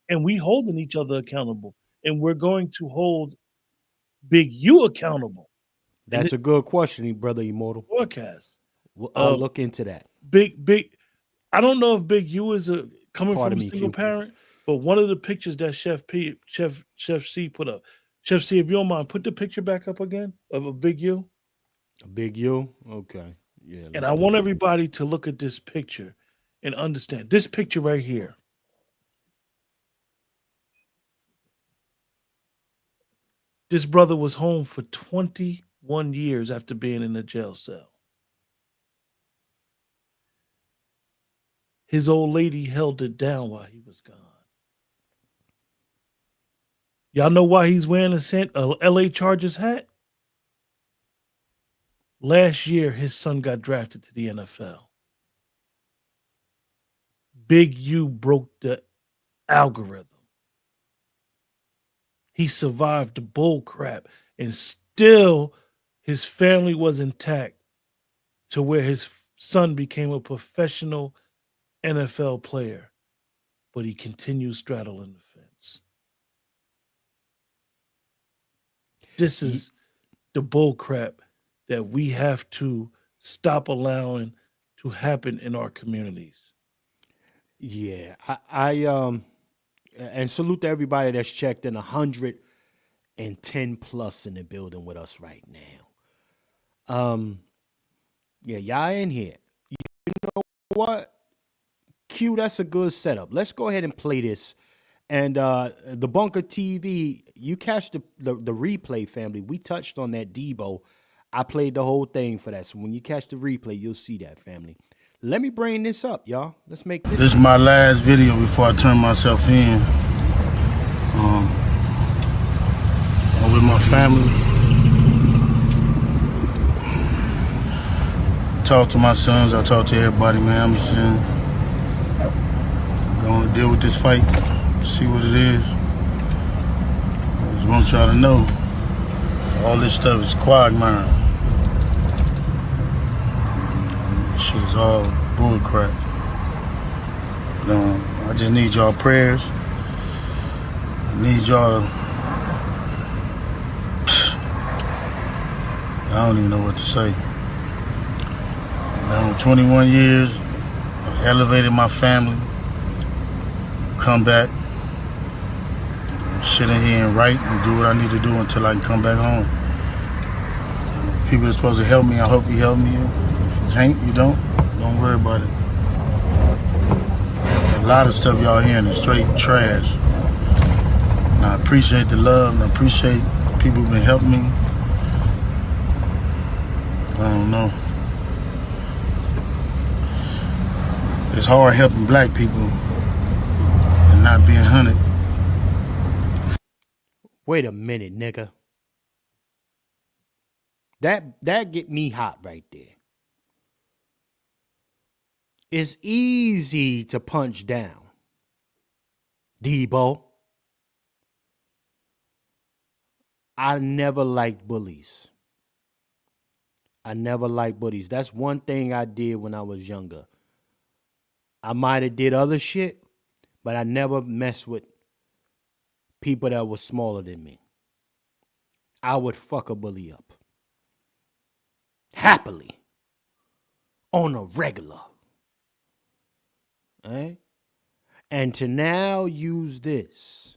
and we holding each other accountable, and we're going to hold Big U accountable.
That's a good question, brother Immortal.
Forecast.
I'll look into that.
Big. I don't know if Big U is coming
Pardon
from
me,
a single
Q.
parent, but one of the pictures that Chef C put up. Chef C, if you don't mind, put the picture back up again of a Big U.
A Big U? Okay. Yeah.
And I want everybody to look at this picture and understand this picture right here. This brother was home for 21 years after being in a jail cell. His old lady held it down while he was gone. Y'all know why he's wearing a LA Chargers hat? Last year, his son got drafted to the NFL. Big U broke the algorithm. He survived the bull crap, and still his family was intact to where his son became a professional NFL player, but he continues straddling the fence. This is the bull crap that we have to stop allowing to happen in our communities.
Yeah, I and salute to everybody that's checked in. 110 plus in the building with us right now. Yeah, y'all in here. You know what? Q, that's a good setup. Let's go ahead and play this. And the Bunker TV, you catch the replay, family. We touched on that Debo. I played the whole thing for that. So when you catch the replay, you'll see that, family. let me bring this up, y'all. Let's make this.
This is my last video before I turn myself in. I'm with my family. Talk to my sons. I talk to everybody, man. I'm just saying, going to deal with this fight, see what it is. I just want y'all to know, all this stuff is quagmire. Shit is all bull crap. I just need y'all prayers. I need y'all to... I don't even know what to say. Now, 21 years, I've elevated my family. Come back, sit in here and write and do what I need to do until I can come back home. People are supposed to help me. I hope you help me. If you can't, you don't worry about it. A lot of stuff y'all hearing is straight trash. And I appreciate the love and I appreciate the people who've been helping me. I don't know. It's hard helping black people and not being hunted.
Wait a minute, nigga. That get me hot right there. It's easy to punch down. Debo. I never liked bullies. I never liked bullies. That's one thing I did when I was younger. I might have did other shit, but I never messed with people that were smaller than me. I would fuck a bully up. Happily. On a regular. Right? And to now use this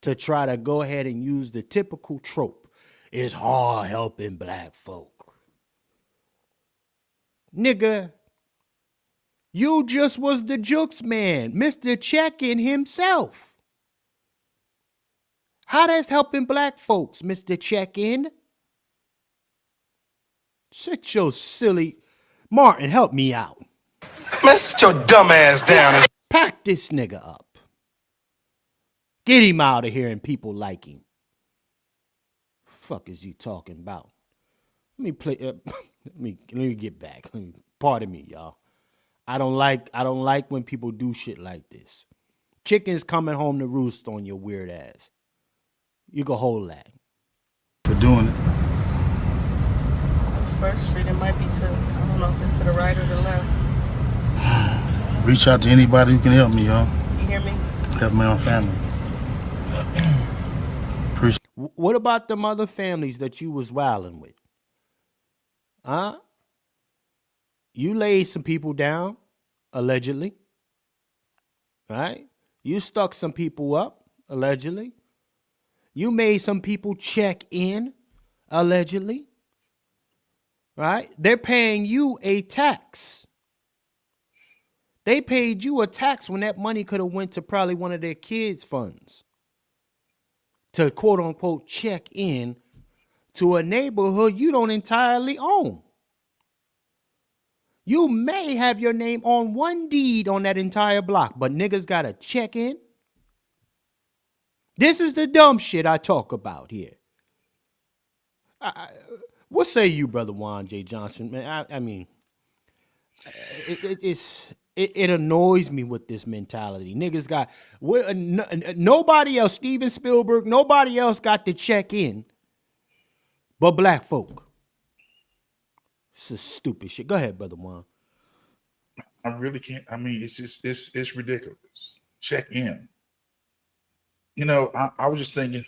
to try to go ahead and use the typical trope. It's hard helping black folk. Nigga, you just was the jukes man, Mr. Check-in himself. How that's helping black folks, Mr. Check-in? Sit your silly... Martin, help me out.
Man, sit your dumb ass down.
Pack this nigga up. Get him out of here and people like him. Fuck is you talking about? Let me play... let me get back. Pardon me, y'all. I don't like when people do shit like this. Chickens coming home to roost on your weird ass. You can hold that.
For doing it.
First Street, it might be to, I don't know if it's to the right or the left.
Reach out to anybody who can help me, y'all.
You hear me?
Help my family. Appreciate.
What about them other families that you was wilding with? Huh? You laid some people down, allegedly. Right? You stuck some people up, allegedly. You made some people check in, allegedly. Right? They're paying you a tax. They paid you a tax when that money could have went to probably one of their kids' funds to quote unquote check in to a neighborhood you don't entirely own. You may have your name on one deed on that entire block, but niggas gotta check in. This is the dumb shit I talk about here. What say you, Brother Juan J. Johnson? Man, I mean, it annoys me with this mentality. Niggas got nobody else. Steven Spielberg, nobody else got to check in, but black folk. This is stupid shit. Go ahead, Brother Juan.
I really can't. I mean, it's just it's ridiculous. Check in. You know, I was just thinking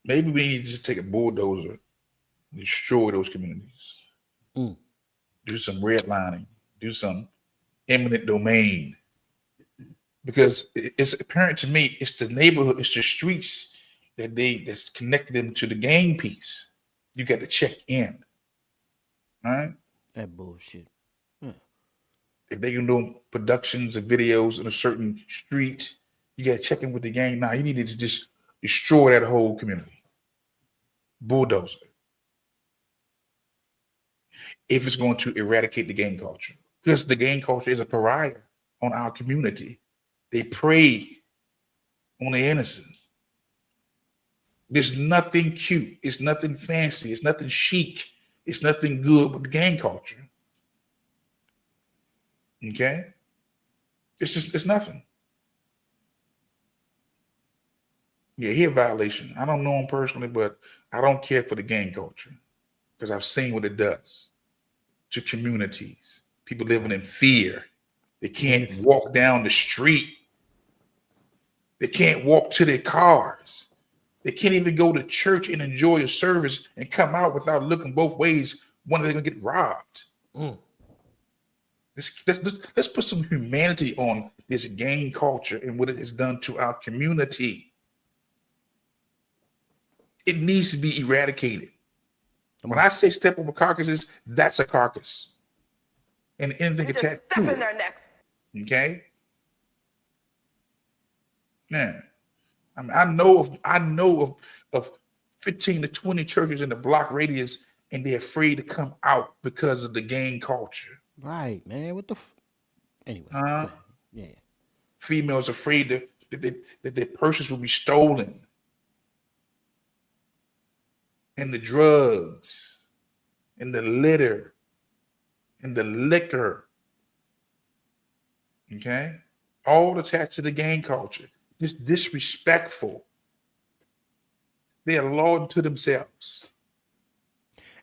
maybe we need to just take a bulldozer. Destroy those communities. Do some redlining. Do some eminent domain. Because it's apparent to me, it's the neighborhood, it's the streets that's connected them to the game piece. You got to check in. All right?
That bullshit. Yeah.
If they can do productions of videos in a certain street, you got to check in with the gang. Now you need to just destroy that whole community. Bulldozer. if it's going to eradicate the gang culture. Because the gang culture is a pariah on our community. They prey on the innocent. There's nothing cute. It's nothing fancy. It's nothing chic. It's nothing good with the gang culture. Okay? It's nothing. Yeah, he a violation. I don't know him personally, but I don't care for the gang culture because I've seen what it does to communities. People living in fear. They can't walk down the street. They can't walk to their cars. They can't even go to church and enjoy a service and come out without looking both ways. When are they going to get robbed? Let's put some humanity on this gang culture and what it has done to our community. It needs to be eradicated. When I say step over carcasses, that's a carcass. And anything attached to it. Okay? Man, I know of 15 to 20 churches in the block radius, and they're afraid to come out because of the gang culture.
Right, man. What the anyway. Yeah.
Females afraid that their purses will be stolen. And the drugs, and the litter, and the liquor. Okay? All attached to the gang culture. This disrespectful. They are lauding to themselves.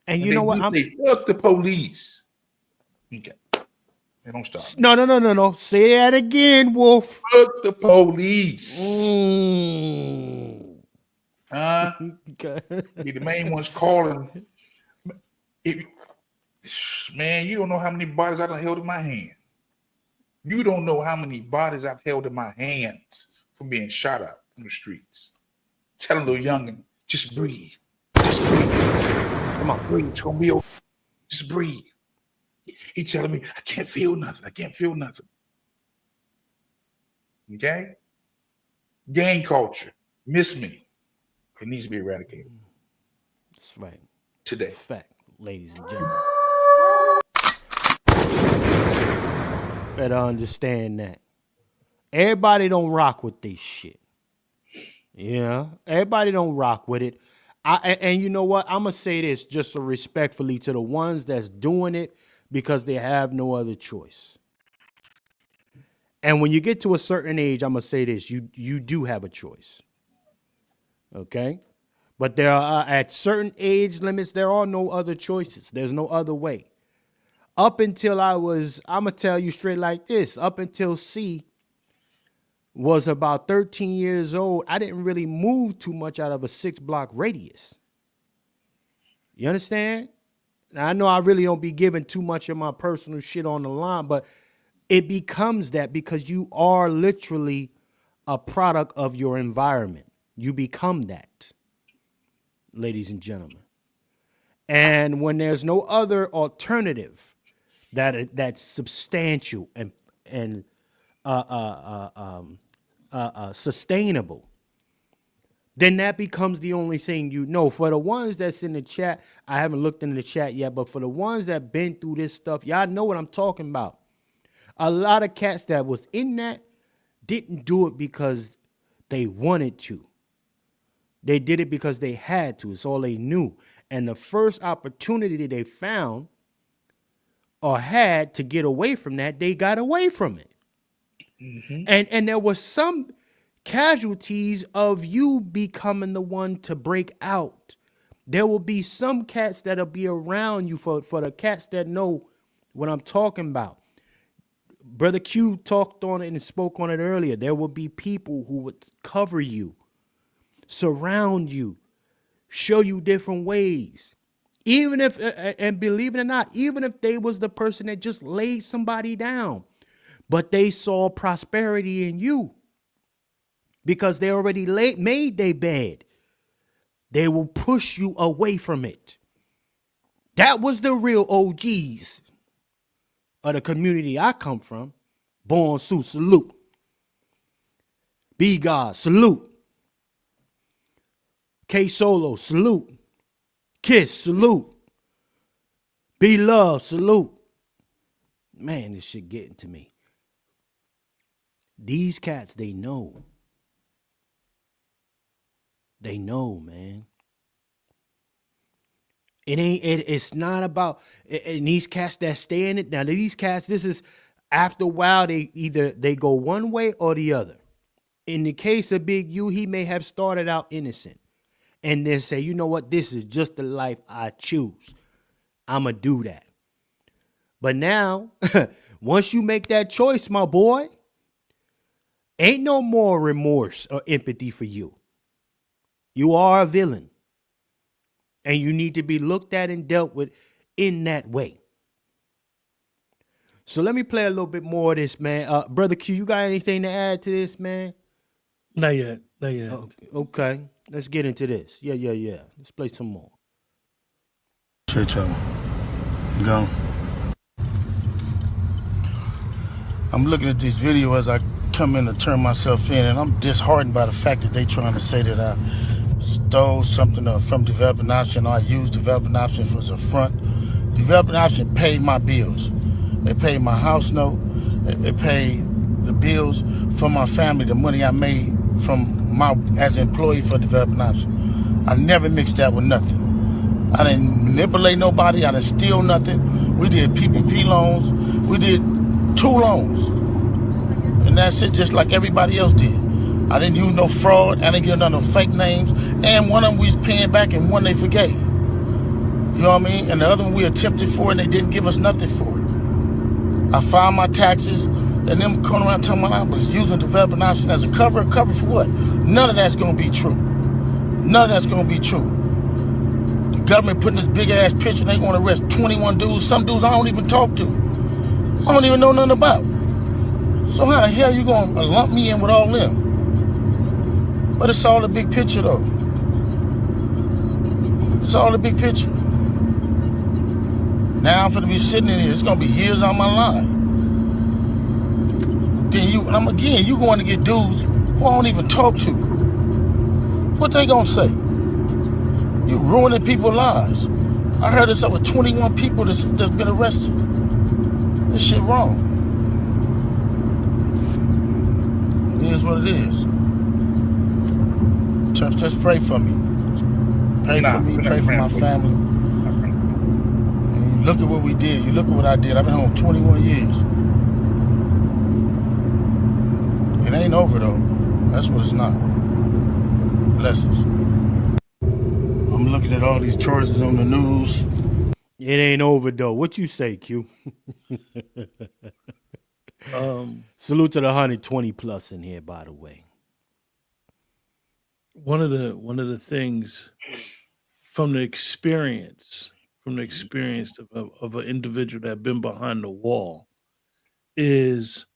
And you know what?
They fuck the police. Okay. They don't stop.
No. Say that again, Wolf.
Fuck the police. Be the main ones calling. Man, you don't know how many bodies I done held in my hand. You don't know how many bodies I've held in my hands from being shot up in the streets. Telling little youngin, just breathe. Just breathe. Come on, breathe. It's gonna be okay. Just breathe. He telling me, I can't feel nothing. I can't feel nothing. Okay? Gang culture. Miss me. It needs to be eradicated.
That's right.
Today.
Fact, ladies and gentlemen. Better understand that. Everybody don't rock with this shit. Yeah. Everybody don't rock with it. And you know what? I'm going to say this just so respectfully to the ones that's doing it because they have no other choice. And when you get to a certain age, I'm going to say this. You do have a choice. Okay? But there are, at certain age limits, there are no other choices. There's no other way. Up until I'm going to tell you straight like this. Up until C was about 13 years old, I didn't really move too much out of a 6-block radius. You understand? Now, I know I really don't be giving too much of my personal shit on the line, but it becomes that because you are literally a product of your environment. You become that, ladies and gentlemen. And when there's no other alternative that's substantial and sustainable, then that becomes the only thing you know. For the ones that's in the chat, I haven't looked into the chat yet, but for the ones that been through this stuff, y'all know what I'm talking about. A lot of cats that was in that didn't do it because they wanted to. They did it because they had to. It's all they knew. And the first opportunity they found or had to get away from that, they got away from it. Mm-hmm. And there was some casualties of you becoming the one to break out. There will be some cats that'll be around you for the cats that know what I'm talking about. Brother Q talked on it and spoke on it earlier. There will be people who would cover you, surround you, show you different ways. Even if, and believe it or not, even if they was the person that just laid somebody down, but they saw prosperity in you because they already made their bed. They will push you away from it. That was the real OGs of the community I come from. Born Sue, salute. B God, salute. K Solo, salute. Kiss, salute. Be love, salute. Man, this shit getting to me. These cats, they know. They know, man. It's not about and these cats that stay in it. Now, these cats, this is after a while, they go one way or the other. In the case of Big U, he may have started out innocent and then say, you know what, this is just the life I choose. I'ma do that. But now, once you make that choice, my boy, ain't no more remorse or empathy for you. You are a villain. And you need to be looked at and dealt with in that way. So let me play a little bit more of this, man. Brother Q, you got anything to add to this, man?
Not yet. Not yet.
Okay. Let's get into this. Yeah. Let's play some more.
Shit, y'all. Go. I'm looking at this video as I come in to turn myself in, and I'm disheartened by the fact that they trying to say that I stole something from Developing Option, or I used Developing Option as a front. Developing Option paid my bills. They paid my house note. They paid the bills for my family, the money I made from as an employee for Developing Option. I never mixed that with nothing. I didn't manipulate nobody. I didn't steal nothing. We did PPP loans. We did 2 loans. And that's it, just like everybody else did. I didn't use no fraud. I didn't give none of fake names. And one of them we was paying back and one they forgave. You know what I mean? And the other one we attempted for and they didn't give us nothing for it. I filed my taxes and them coming around telling me I was using Developing Option as a cover. Cover for what? None of that's going to be true. None of that's going to be true. The government putting this big ass picture and they want to arrest 21 dudes. Some dudes I don't even talk to. I don't even know nothing about. So how the hell you going to lump me in with all them? But it's all the big picture, though. It's all the big picture. Now I'm gonna be sitting in here. It's gonna be years on my life. Then you going to get dudes who I don't even talk to. What they gonna say? You ruining people's lives. I heard it's over 21 people that's been arrested. This shit wrong. It is what it is. Church, just pray for me. Pray for me, pray for my family. And you look at what we did. You look at what I did. I've been home 21 years. It ain't over, though. That's what it's not. Blessings. I'm looking at all these charges on the news.
It ain't over, though. What you say, Q? Salute to the 120 plus in here, by the way.
One of the things from the experience of an individual that been behind the wall is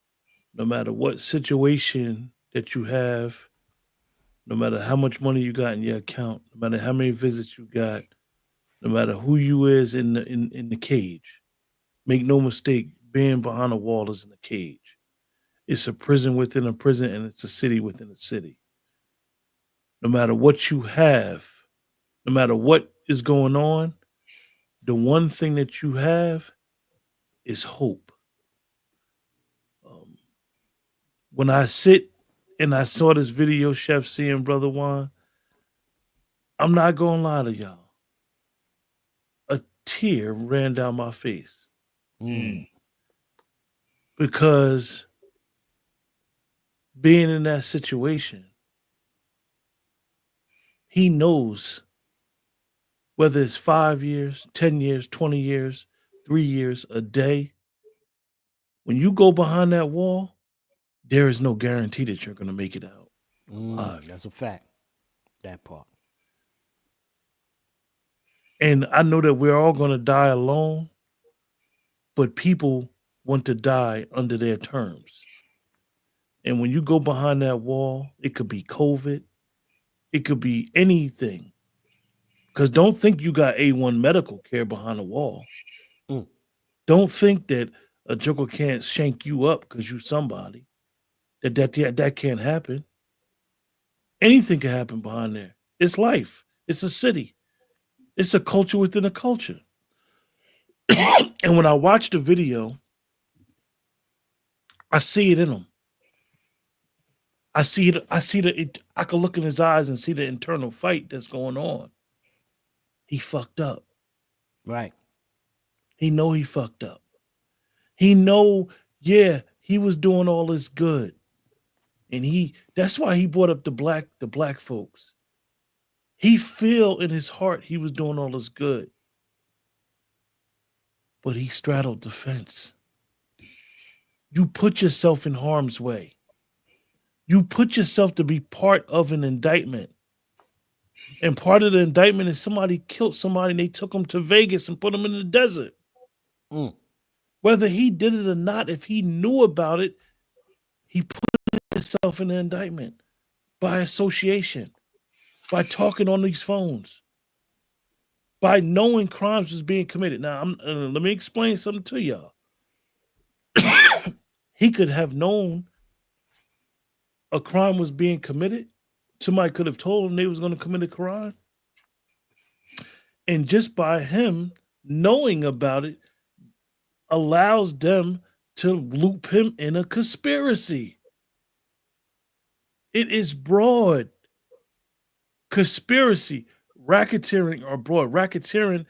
no matter what situation that you have, no matter how much money you got in your account, no matter how many visits you got, no matter who you is in the cage, make no mistake, being behind a wall is in a cage. It's a prison within a prison, and it's a city within a city. No matter what you have, no matter what is going on, the one thing that you have is hope. When I sit and I saw this video, Chef C and Brother Juan, I'm not going to lie to y'all. A tear ran down my face. Because being in that situation, he knows whether it's 5 years, 10 years, 20 years, 3 years, a day. When you go behind that wall, there is no guarantee that you're going to make it out alive.
That's a fact. That part.
And I know that we're all going to die alone, but people want to die under their terms. And when you go behind that wall, it could be COVID. It could be anything. Because don't think you got A1 medical care behind the wall. Don't think that a joker can't shank you up because you somebody. That can't happen. Anything can happen behind there. It's life. It's a city. It's a culture within a culture. And when I watch the video, I see it in him. I see it. I can look in his eyes and see the internal fight that's going on. He fucked up.
Right.
He know he fucked up. He know, yeah, he was doing all this good. And that's why he brought up the black folks. He feel in his heart he was doing all this good. But he straddled the fence. You put yourself in harm's way. You put yourself to be part of an indictment. And part of the indictment is somebody killed somebody and they took him to Vegas and put him in the desert. Whether he did it or not, if he knew about it, he put himself in the indictment by association, by talking on these phones, by knowing crimes was being committed. Now, let me explain something to y'all. He could have known a crime was being committed. Somebody could have told him they was going to commit a crime. And just by him knowing about it allows them to loop him in a conspiracy. It is broad. Conspiracy, racketeering are broad. Racketeering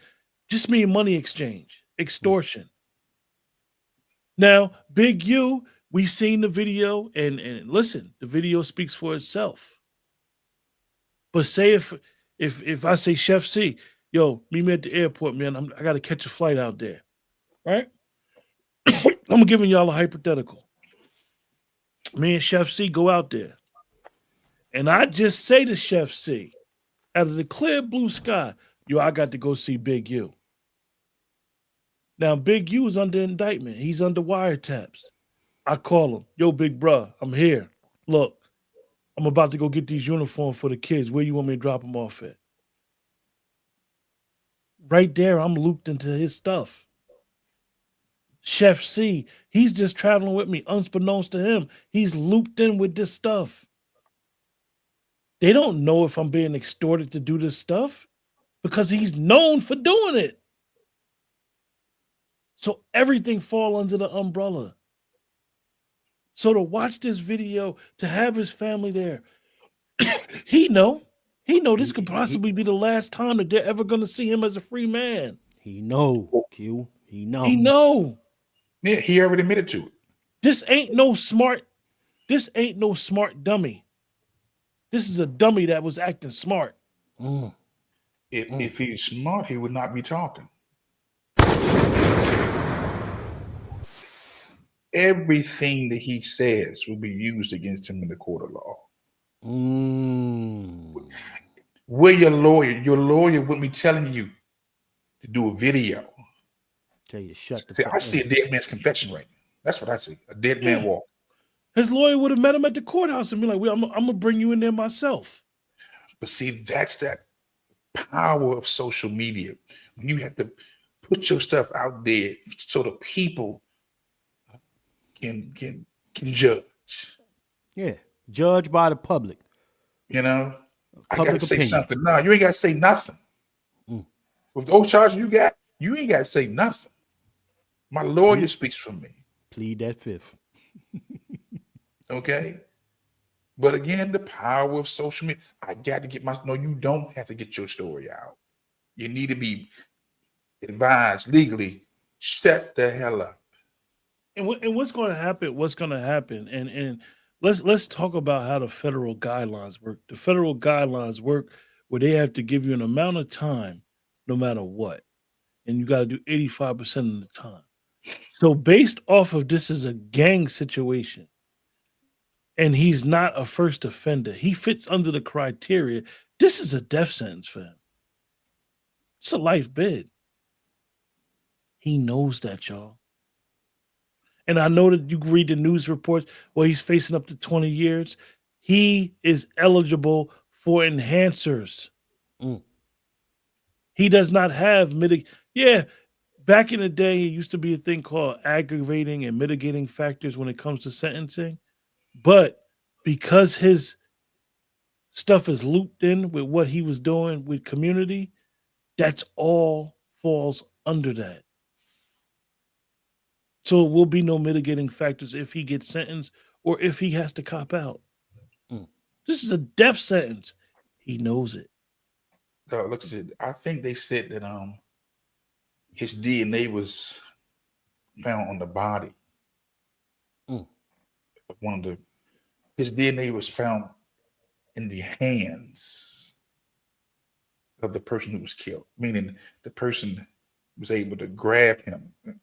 just mean money exchange, extortion. Now, Big U, we've seen the video, and listen, the video speaks for itself. But say if I say Chef C, yo, meet me at the airport, man. I got to catch a flight out there, right? I'm giving y'all a hypothetical. Me and Chef C go out there, and I just say to Chef C, out of the clear blue sky, yo, I got to go see Big U. Now, Big U is under indictment. He's under wiretaps. I call him, yo, big bruh, I'm here. Look, I'm about to go get these uniforms for the kids. Where you want me to drop them off at? Right there, I'm looped into his stuff. Chef C, he's just traveling with me, unbeknownst to him. He's looped in with this stuff. They don't know if I'm being extorted to do this stuff because he's known for doing it. So everything fall under the umbrella. So to watch this video, to have his family there, he know this could possibly be the last time that they're ever going to see him as a free man.
He know, Q. He know.
He know.
Yeah, he already admitted to it.
This ain't no smart dummy. This is a dummy that was acting smart.
If he's smart, he would not be talking. Everything that he says will be used against him in the court of law. Where your lawyer would be telling you to do a video.
Tell you to shut the
See,
fuck
I see a
up.
dead man's confession right now. That's what I see. A dead man walk.
His lawyer would have met him at the courthouse and be like, I'm going to bring you in there myself.
But see, that's that power of social media. When you have to put your stuff out there so the people can judge.
Yeah, judge by the public.
You know, I
Public
got to say
opinion.
something. No, you ain't got to say nothing. With those charges you got, you ain't got to say nothing. My lawyer speaks for me.
Plead that fifth.
Okay. But again, the power of social media. I got to get no, you don't have to get your story out. You need to be advised legally. Shut the hell up.
And what's going to happen? What's going to happen? And let's talk about how the federal guidelines work. The federal guidelines work where they have to give you an amount of time, no matter what, and you got to do 85% of the time. So based off of this is a gang situation, and he's not a first offender, he fits under the criteria. This is a death sentence for him. It's a life bid. He knows that, y'all. And I know that you read the news reports where he's facing up to 20 years. He is eligible for enhancers. He does not have back in the day, it used to be a thing called aggravating and mitigating factors when it comes to sentencing. But because his stuff is looped in with what he was doing with community, that's all falls under that. So it will be no mitigating factors if he gets sentenced or if he has to cop out.
Mm.
This is a death sentence. He knows it.
Look, I think they said that his DNA was found on the body
Mm.
of one of the. His DNA was found in the hands of the person who was killed, meaning the person was able to grab him and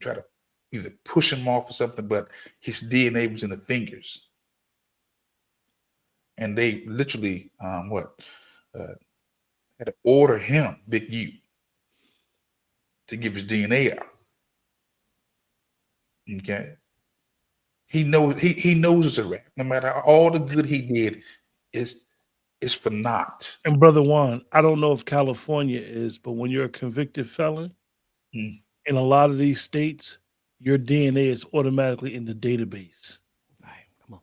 try to either push him off or something, but his DNA was in the fingers. And they literally, had to order him, Big U, to give his DNA out. Okay. He knows it's a rap. No matter all the good he did, is for naught.
And Brother Juan, I don't know if California is, but when you're a convicted felon,
Mm.
in a lot of these states, your DNA is automatically in the database.
All right, come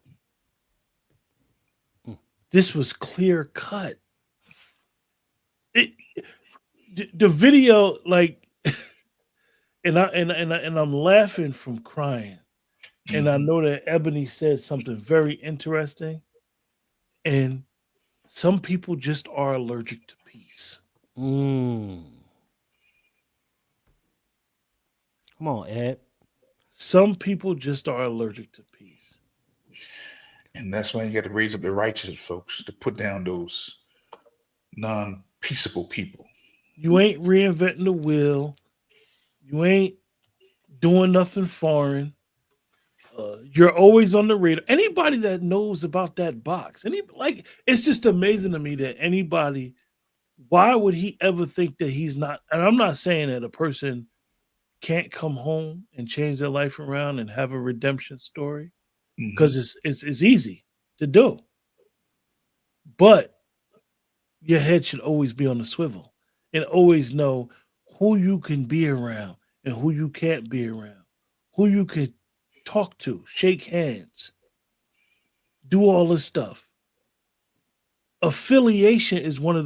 on.
This was clear cut. The video, like, and I'm laughing from crying. And I know that Ebony said something very interesting. And some people just are allergic to peace.
Come on, Ed.
Some people just are allergic to peace.
And that's why you got to raise up the righteous folks to put down those non-peaceable people.
You ain't reinventing the wheel. You ain't doing nothing foreign. You're always on the radar. Anybody that knows about that box, it's just amazing to me that anybody, why would he ever think that he's not? And I'm not saying that a person can't come home and change their life around and have a redemption story, because it's easy to do. But your head should always be on the swivel and always know who you can be around and who you can't be around, who you could talk to, shake hands, do all this stuff. Affiliation is one of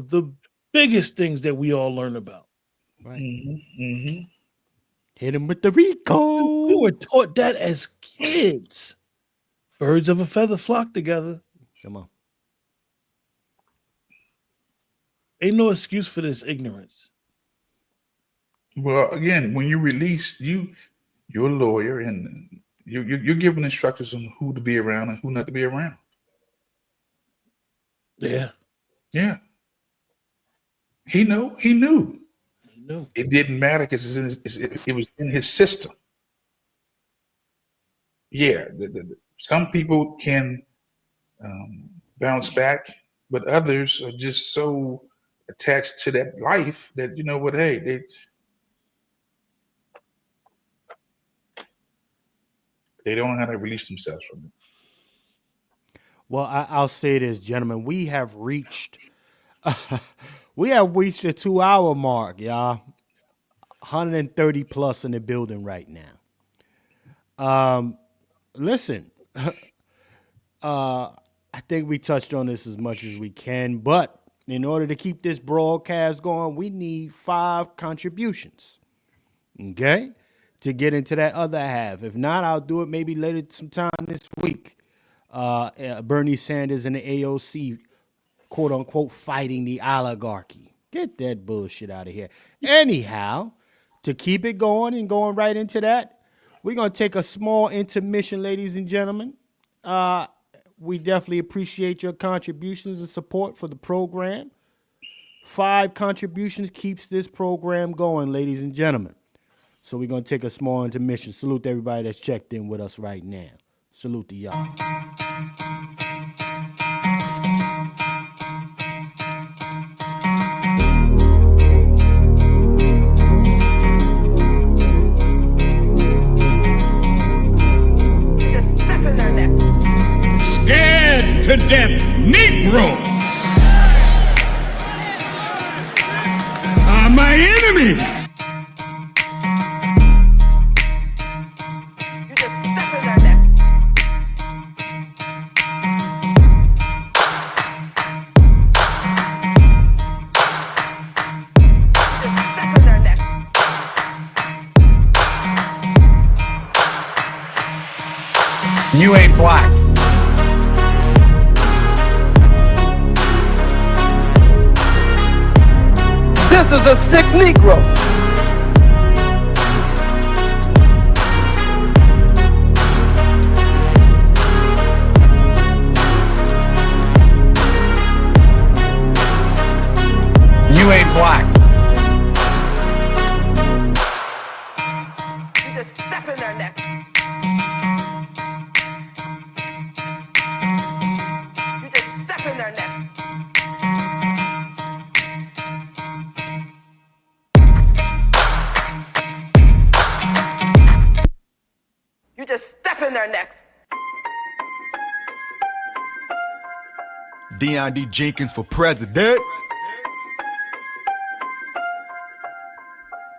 the biggest things that we all learn about.
Right. Hit him with the Rico.
We were taught that as kids. Birds of a feather flock together.
Come on.
Ain't no excuse for this ignorance.
Well, again, when you release, you're a lawyer, and you're giving instructions on who to be around and who not to be around.
Yeah.
Yeah. He knew.
He knew.
It didn't matter because it was in his system. Yeah. Some people can bounce back, but others are just so attached to that life that, you know what, hey, they don't know how to release themselves from it.
Well, I'll say this, gentlemen. We have reached the 2-hour mark, y'all. 130 plus in the building right now. Listen, I think we touched on this as much as we can, but in order to keep this broadcast going, we need 5 contributions. Okay? To get into that other half. If not, I'll do it maybe later sometime this week. Bernie Sanders and the AOC, quote unquote, fighting the oligarchy. Get that bullshit out of here. Anyhow, to keep it going and going right into that, we're going to take a small intermission, ladies and gentlemen. We definitely appreciate your contributions and support for the program. 5 contributions keeps this program going, ladies and gentlemen. So we're going to take a small intermission. Salute to everybody that's checked in with us right now. Salute to y'all.
Scared to death Negroes are my enemy.
You ain't black. This is a sick Negro. You ain't black.
You just step in their neck. You just step in their neck. You just step in their necks.
Deion D. Jenkins for president.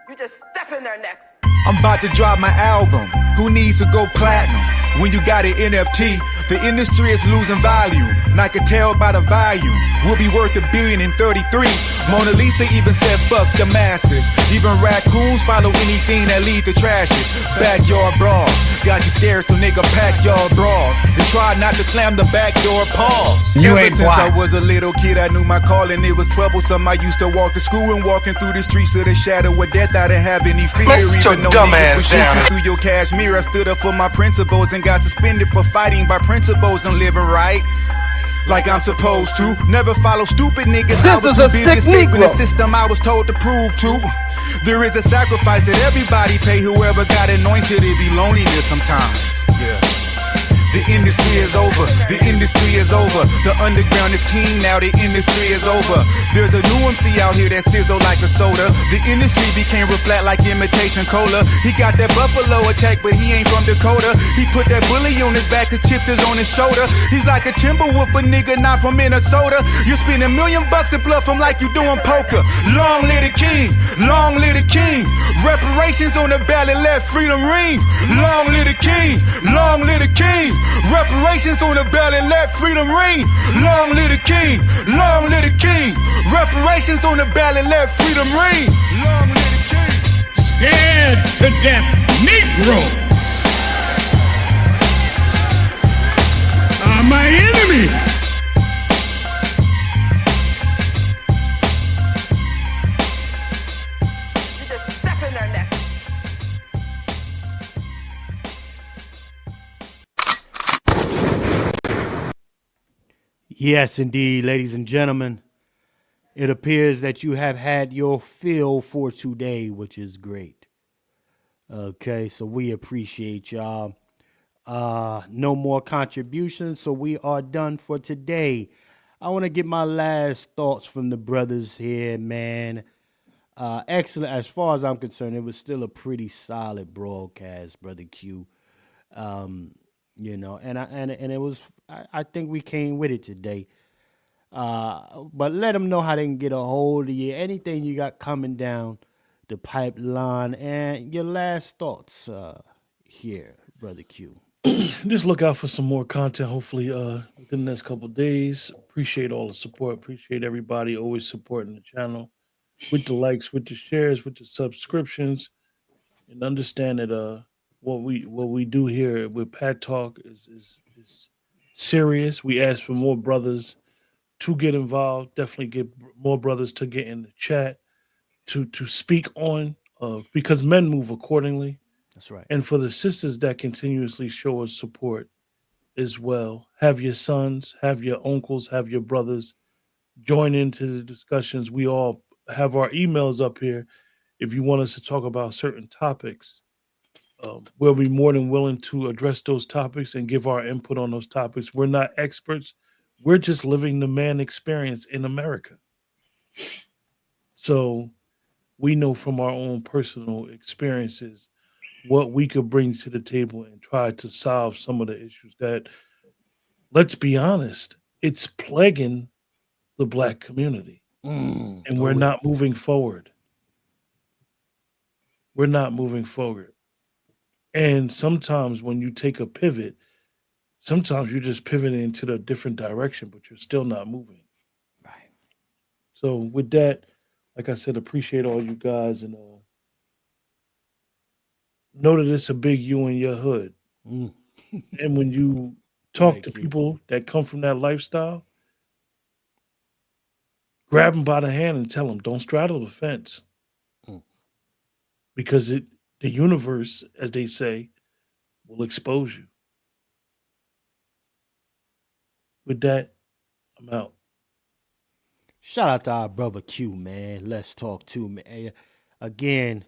You just step in their necks.
I'm about to drop my album. Who needs to go platinum? When you got an NFT, the industry is losing value. And I can tell by the value. We'll be worth $1 billion in 33. Mona Lisa even said fuck the masses. Even raccoons follow anything that lead to trashes. Backyard brawls. Got you scared, so nigga pack your bras. And try not to slam the back door pause.
You
Ever
ain't
since
black.
I was a little kid, I knew my calling. It was troublesome. I used to walk to school and walking through the streets of the shadow of death. I didn't have any fear.
Let's sit your
Even though
dumb
niggas
ass
would shoot
down.
you through your cashmere, I stood up for my principles and got suspended for fighting by principles and living right. Like I'm supposed to. Never follow stupid niggas. I was
This is
too
a
busy
sick
escaping the
Negro.
system I was told to prove to. There is a sacrifice that everybody pay. Whoever got anointed, it be loneliness sometimes. Yeah. The industry is over, the industry is over. The underground is king now, the industry is over. There's a new MC out here that sizzle like a soda. The industry became real flat like imitation cola. He got that buffalo attack, but he ain't from Dakota. He put that bully on his back, cause chips is on his shoulder. He's like a Timberwolf, but nigga not from Minnesota. You spend $1 million to bluff him like you doing poker. Long live the king, long live the king. Reparations on the ballot, let freedom ring. Long live the king, long live the king. Reparations on the ballot, let freedom ring. Long live the king, long live the king. Reparations on the ballot, let freedom ring. Long live the king.
Scared to death Negroes are my enemy.
You just step in their necks.
Yes, indeed, ladies and gentlemen. It appears that you have had your fill for today, which is great. Okay, so we appreciate y'all. No more contributions, so we are done for today. I want to get my last thoughts from the brothers here, man. Excellent. As far as I'm concerned, it was still a pretty solid broadcast, Brother Q. And it was. I think we came with it today. But let them know how they can get a hold of you. Anything you got coming down the pipeline, and your last thoughts here, Brother Q.
Just look out for some more content, hopefully, within the next couple of days. Appreciate all the support. Appreciate everybody always supporting the channel with the likes, with the shares, with the subscriptions, and understand that what we do here with Pat Talk is serious. We ask for more brothers to get involved. Definitely get more brothers to get in the chat to speak on, because men move accordingly.
That's right.
And for the sisters that continuously show us support as well, have your sons, have your uncles, have your brothers join into the discussions. We all have our emails up here. If you want us to talk about certain topics, we'll be more than willing to address those topics and give our input on those topics. We're not experts. We're just living the man experience in America. So we know from our own personal experiences what we could bring to the table and try to solve some of the issues that, let's be honest, it's plaguing the Black community. And we're not moving forward. We're not moving forward. And sometimes when you take a pivot, sometimes you're just pivoting into a different direction, but you're still not moving.
Right.
So with that, like I said, appreciate all you guys, and know that it's a big you in your hood. And when you talk
Thank
to
you.
people that come from that lifestyle, grab them by the hand and tell them, don't straddle the fence.
Mm.
Because the universe, as they say, will expose you. With that, I'm out.
Shout out to our brother Q, man. Let's talk too, man. Again,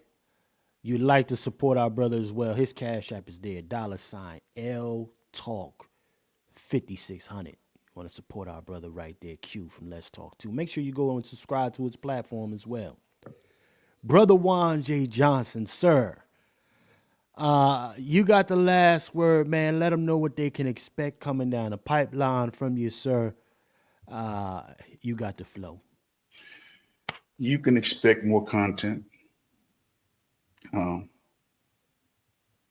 you'd like to support our brother as well. His cash app is there. $L Talk 5600. You want to support our brother right there, Q from Let's Talk Too. Make sure you go and subscribe to his platform as well. Brother Juan J. Johnson, sir. You got the last word, man. Let them know what they can expect coming down the pipeline from you, sir. You got the flow.
You can expect more content.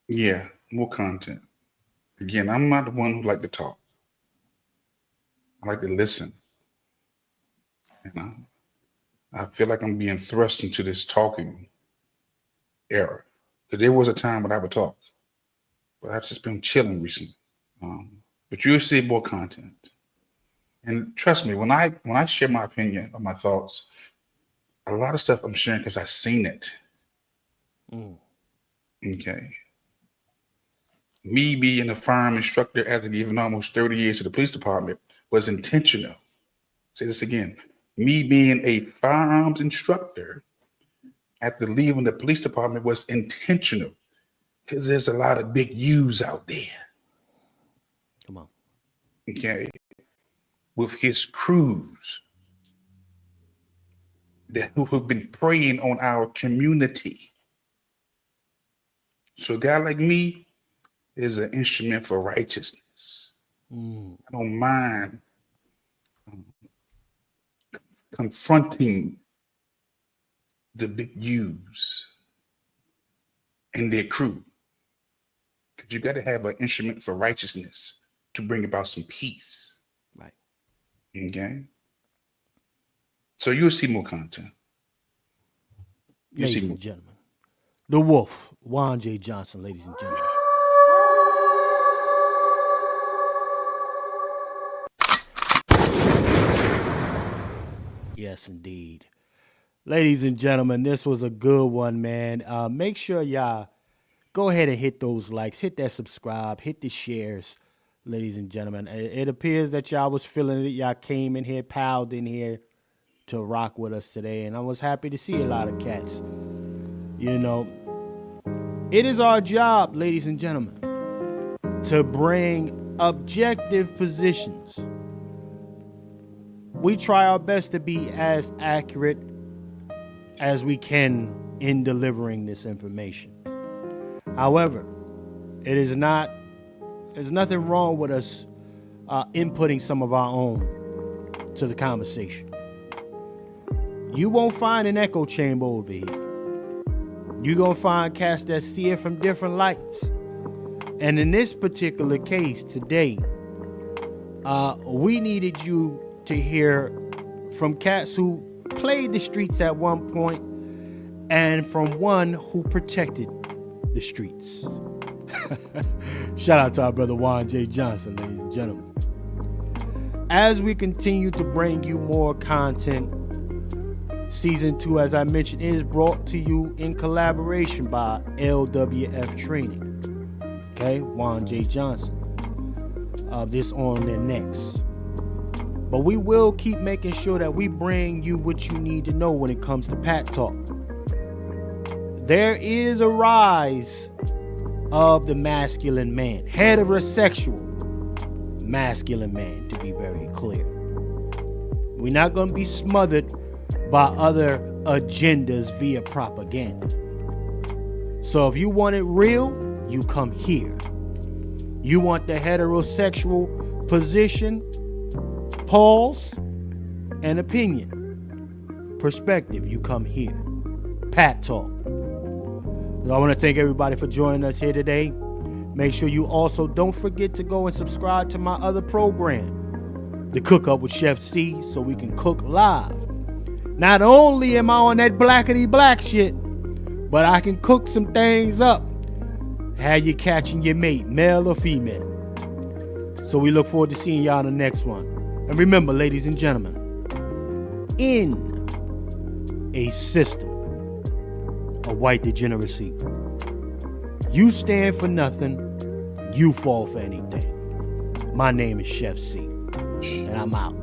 Yeah, more content. Again, I'm not the one who like to talk. I like to listen. And I feel like I'm being thrust into this talking era. Because there was a time when I would talk, but I've just been chilling recently. But you'll see more content. And trust me, when I share my opinion or my thoughts, a lot of stuff I'm sharing because I've seen it. Okay. Me being a firearm instructor after giving almost 30 years to the police department was intentional. Say this again. Me being a firearms instructor after leaving the police department was intentional because there's a lot of big U's out there.
Come on.
Okay. With his crews who have been preying on our community. So a guy like me is an instrument for righteousness. I don't mind confronting the big U's and their crew. Because you got to have an instrument for righteousness to bring about some peace.
Right.
Okay. So you'll see more content.
Ladies and gentlemen. The Wolf, Juan J. Johnson, ladies and gentlemen. Yes, indeed. Ladies and gentlemen, this was a good one, man. Make sure y'all go ahead and hit those likes, hit that subscribe, hit the shares, ladies and gentlemen. It appears that y'all was feeling it. Y'all came in here, piled in here to rock with us today, and I was happy to see a lot of cats. You know, it is our job, ladies and gentlemen, to bring objective positions. We try our best to be as accurate as we can in delivering this information. However, there's nothing wrong with us inputting some of our own to the conversation. You won't find an echo chamber over here. You're going to find cats that see it from different lights. And in this particular case today, we needed you to hear from cats who played the streets at one point and from one who protected the streets. Shout out to our brother Juan J. Johnson, ladies and gentlemen. As we continue to bring you more content, Season 2, as I mentioned, is brought to you in collaboration by LWF Training. Okay, Juan J. Johnson. This on their necks. But we will keep making sure that we bring you what you need to know when it comes to Pat Talk. There is a rise of the masculine man, heterosexual masculine man, to be very clear. We're not going to be smothered by other agendas via propaganda. So if you want it real, you come here. You want the heterosexual position, pause, and opinion, perspective, you come here. Pat Talk. So I want to thank everybody for joining us here today. Make sure you also don't forget to go and subscribe to my other program, The Cook Up with Chef C, so we can cook live. Not only am I on that blackety black shit, but I can cook some things up How you catching your mate, male or female? So we look forward to seeing y'all in the next one. And remember, ladies and gentlemen, in a system of white degeneracy, you stand for nothing, you fall for anything. My name is Chef C, and I'm out.